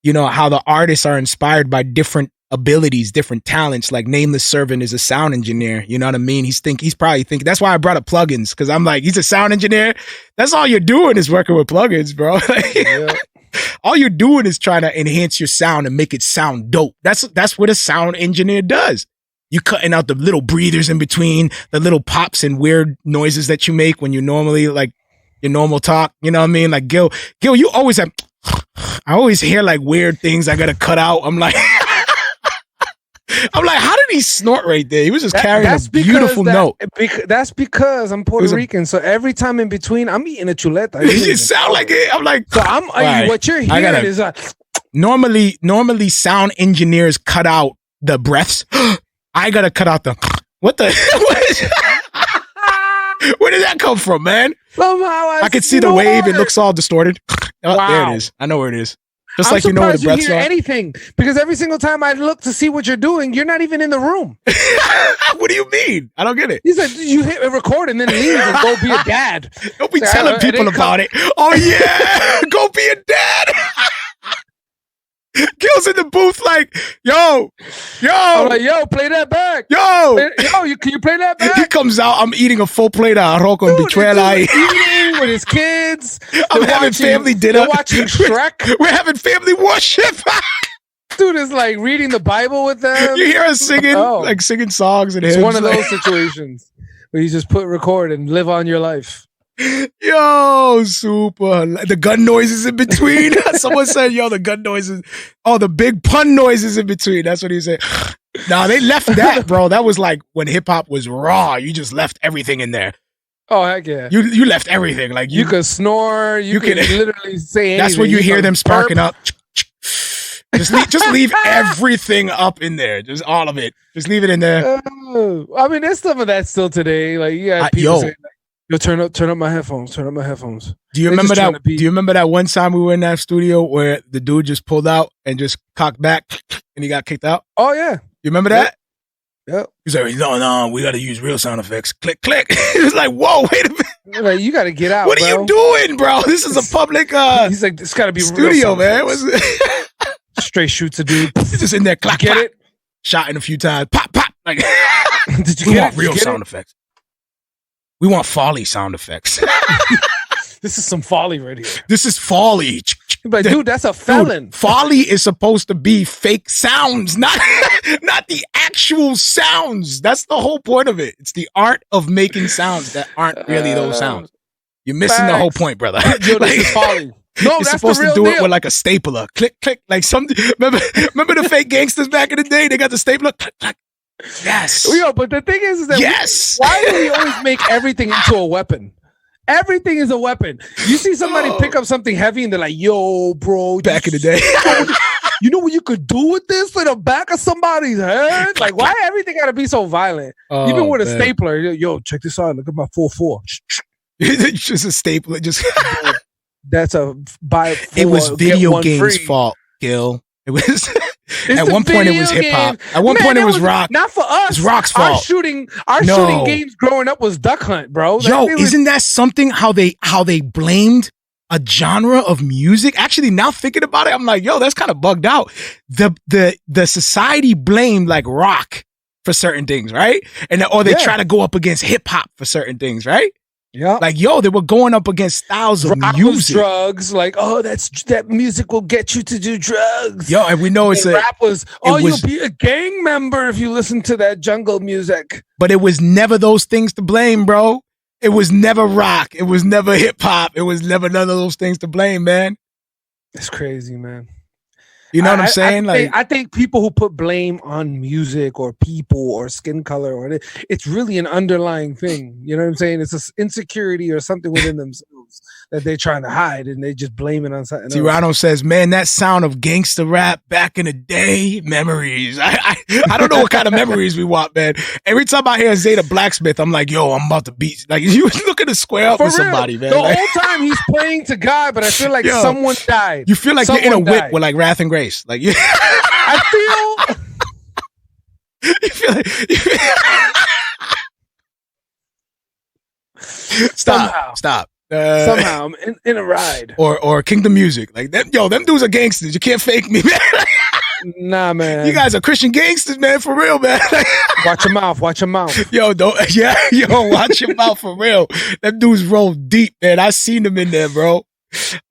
you know, how the artists are inspired by different abilities, different talents. Like Nameless Servant is a sound engineer. You know what I mean? He's probably thinking, that's why I brought up plugins. Because I'm like, he's a sound engineer. That's all you're doing is working with plugins, bro. All you're doing is trying to enhance your sound and make it sound dope. That's what a sound engineer does. You cutting out the little breathers in between, the little pops and weird noises that you make when you normally like your normal talk. You know what I mean? Like Gil, you always have, I always hear like weird things I gotta cut out. I'm like, I'm like, how did he snort right there? He was just carrying a beautiful note. That's because I'm Puerto Rican, so every time in between, I'm eating a chuleta. It sound like it. I'm like, so what you're hearing is normally sound engineers cut out the breaths. I gotta cut out the what the. Where did that come from, man? Somehow I can see the wave. It looks all distorted. Oh, wow. There it is. I know where it is. Just like you know where the breaths are. Anything because every single time I look to see what you're doing, you're not even in the room. What do you mean? I don't get it. He said you hit record and then leave and go be a dad. Don't be telling people about it. Oh yeah, go be a dad. Gil's in the booth like, yo. I'm like, yo, play that back. Can you play that back? He comes out, I'm eating a full plate of arroz con bichuela. Eating with his kids. I'm having family dinner. They're watching Shrek. We're having family worship. Dude is like reading the Bible with them. You hear us singing, like singing songs and hymns. It's one of those situations where you just put record and live on your life. Yo, super. The gun noises in between. Someone said, yo, the gun noises. Oh, the big pun noises in between. That's what he said. Nah, they left that, bro. That was like when hip hop was raw. You just left everything in there. Oh, heck yeah. You left everything. Like you could snore. You could literally say anything. That's when you hear them sparking up. Just leave everything up in there. Just all of it. Just leave it in there. I mean, there's some of that still today. Like, yeah, people saying, yo, turn up my headphones. Turn up my headphones. Do you remember that? Do you remember that one time we were in that studio where the dude just pulled out and just cocked back and he got kicked out? Oh yeah, you remember that? Yep. He's like, no, we got to use real sound effects. Click, click. It was like, whoa, wait a minute. Like, you got to get out. What are you doing, bro? This is a public. He's like, it's got to be studio, real man. Straight shoots a dude. He's just in there, clack, get clack. It? Shot in a few times, pop, pop. Like, did you we get want it? real sound effects. We want Folly sound effects. This is some Folly right here. This is Folly. Like, dude, that's a felon. Dude, Folly is supposed to be fake sounds, not the actual sounds. That's the whole point of it. It's the art of making sounds that aren't really those sounds. You're missing the whole point, brother. Yo, this is Folly. No, you're supposed to do it with like a stapler. Click, click. Like remember the fake gangsters back in the day? They got the stapler. Click, click. Yes. Yo, but the thing is that why do we always make everything into a weapon? Everything is a weapon. You see somebody pick up something heavy and they're like, yo, bro. Back in the day. You know what you could do with this in the back of somebody's head? Like, why everything got to be so violent? Even with a stapler. Yo, check this out. Look at my 4-4. It's just a stapler. That's it was video games' fault, Gil. It was at one point it was hip hop. At one point it was rock. Not for us. It's rock's fault. Our shooting games growing up was Duck Hunt, bro. Isn't that something? How they blamed a genre of music? Actually, now thinking about it, I'm like, yo, that's kind of bugged out. The society blamed like rock for certain things, right? Or they try to go up against hip hop for certain things, right? Yeah, like they were going up against styles of music, drugs. Like, that music will get you to do drugs. Yo, and we know rap was. You'll be a gang member if you listen to that jungle music. But it was never those things to blame, bro. It was never rock. It was never hip hop. It was never none of those things to blame, man. It's crazy, man. You know what I'm saying? I think people who put blame on music or people or skin color it's really an underlying thing. You know what I'm saying? It's an insecurity or something within themselves that they're trying to hide and they just blame it on something else. Ronald says, man, that sound of gangster rap back in the day, memories. I don't know what kind of memories we want, man. Every time I hear Zae Da Blacksmith, I'm like, yo, I'm about to beat. Like, you looking to square up with somebody, man. The whole time he's praying to God, but I feel like someone died. You feel like you're in a whip with like Wrath and Grace. Like I feel you feel like Stop. Somehow I'm in a ride. Or Kingdom Music. Like them dudes are gangsters. You can't fake me, man. Nah, man. You guys are Christian gangsters, man, for real, man. Watch your mouth. Watch your mouth. Watch your mouth for real. Them dudes roll deep, man. I seen them in there, bro.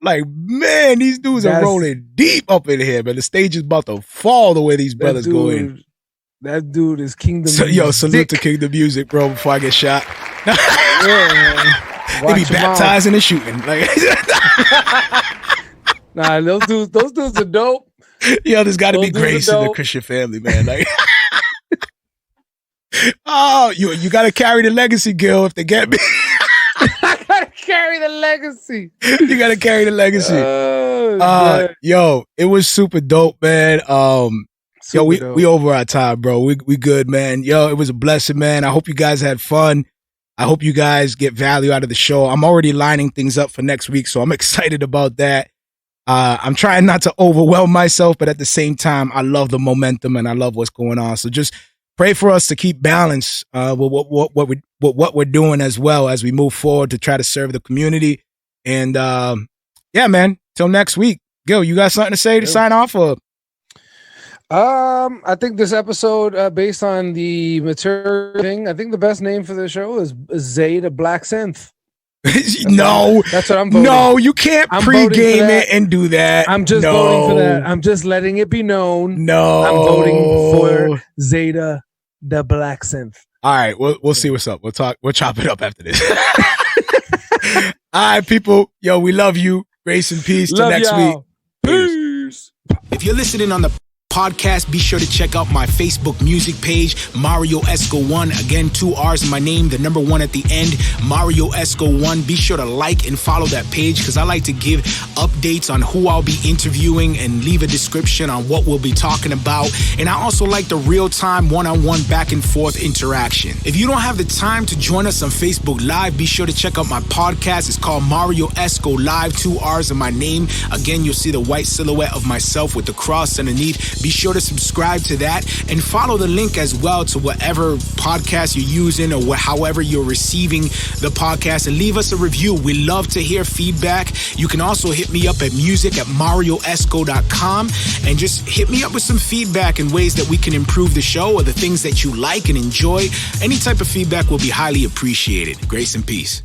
Like, man, these dudes are rolling deep up in here, man. The stage is about to fall the way these brothers go in. That dude is Kingdom Music. Yo, salute to Kingdom Music, bro, before I get shot. They be baptizing and shooting. Like, nah, those dudes are dope. Yo, there's got to be grace in the Christian family, man. Like, Oh, you got to carry the legacy, Gil, if they get me. I gotta carry the legacy. You got to carry the legacy. Yo, it was super dope, man. We over our time, bro. We good, man. Yo, it was a blessing, man. I hope you guys had fun. I hope you guys get value out of the show. I'm already lining things up for next week, so I'm excited about that. I'm trying not to overwhelm myself, but at the same time, I love the momentum and I love what's going on. So just pray for us to keep balance with what we're doing as well as we move forward to try to serve the community. And yeah, man, till next week. Gil, you got something to say to sign off? Or? I think this episode, based on the material thing, I think the best name for the show is Zae Da Blacksmith. No, that's what I'm voting. No, you can't pregame it and do that. I'm just voting for that. I'm just letting it be known. No, I'm voting for Zae Da Blacksmith. All right, we'll see what's up. We'll chop it up after this. All right, people. Yo, we love you. Grace and peace. Till next week. Peace. If you're listening on the podcast, be sure to check out my Facebook music page, Marrio Esco 1. Again, 2 R's in my name, the number 1 at the end, Marrio Esco 1. Be sure to like and follow that page because I like to give updates on who I'll be interviewing and leave a description on what we'll be talking about. And I also like the real-time one-on-one back and forth interaction. If you don't have the time to join us on Facebook Live, be sure to check out my podcast. It's called Marrio Esco Live, 2 R's in my name. Again, you'll see the white silhouette of myself with the cross underneath. Be sure to subscribe to that and follow the link as well to whatever podcast you're using or however you're receiving the podcast, and leave us a review. We love to hear feedback. You can also hit me up at music@marrioesco.com and just hit me up with some feedback and ways that we can improve the show or the things that you like and enjoy. Any type of feedback will be highly appreciated. Grace and peace.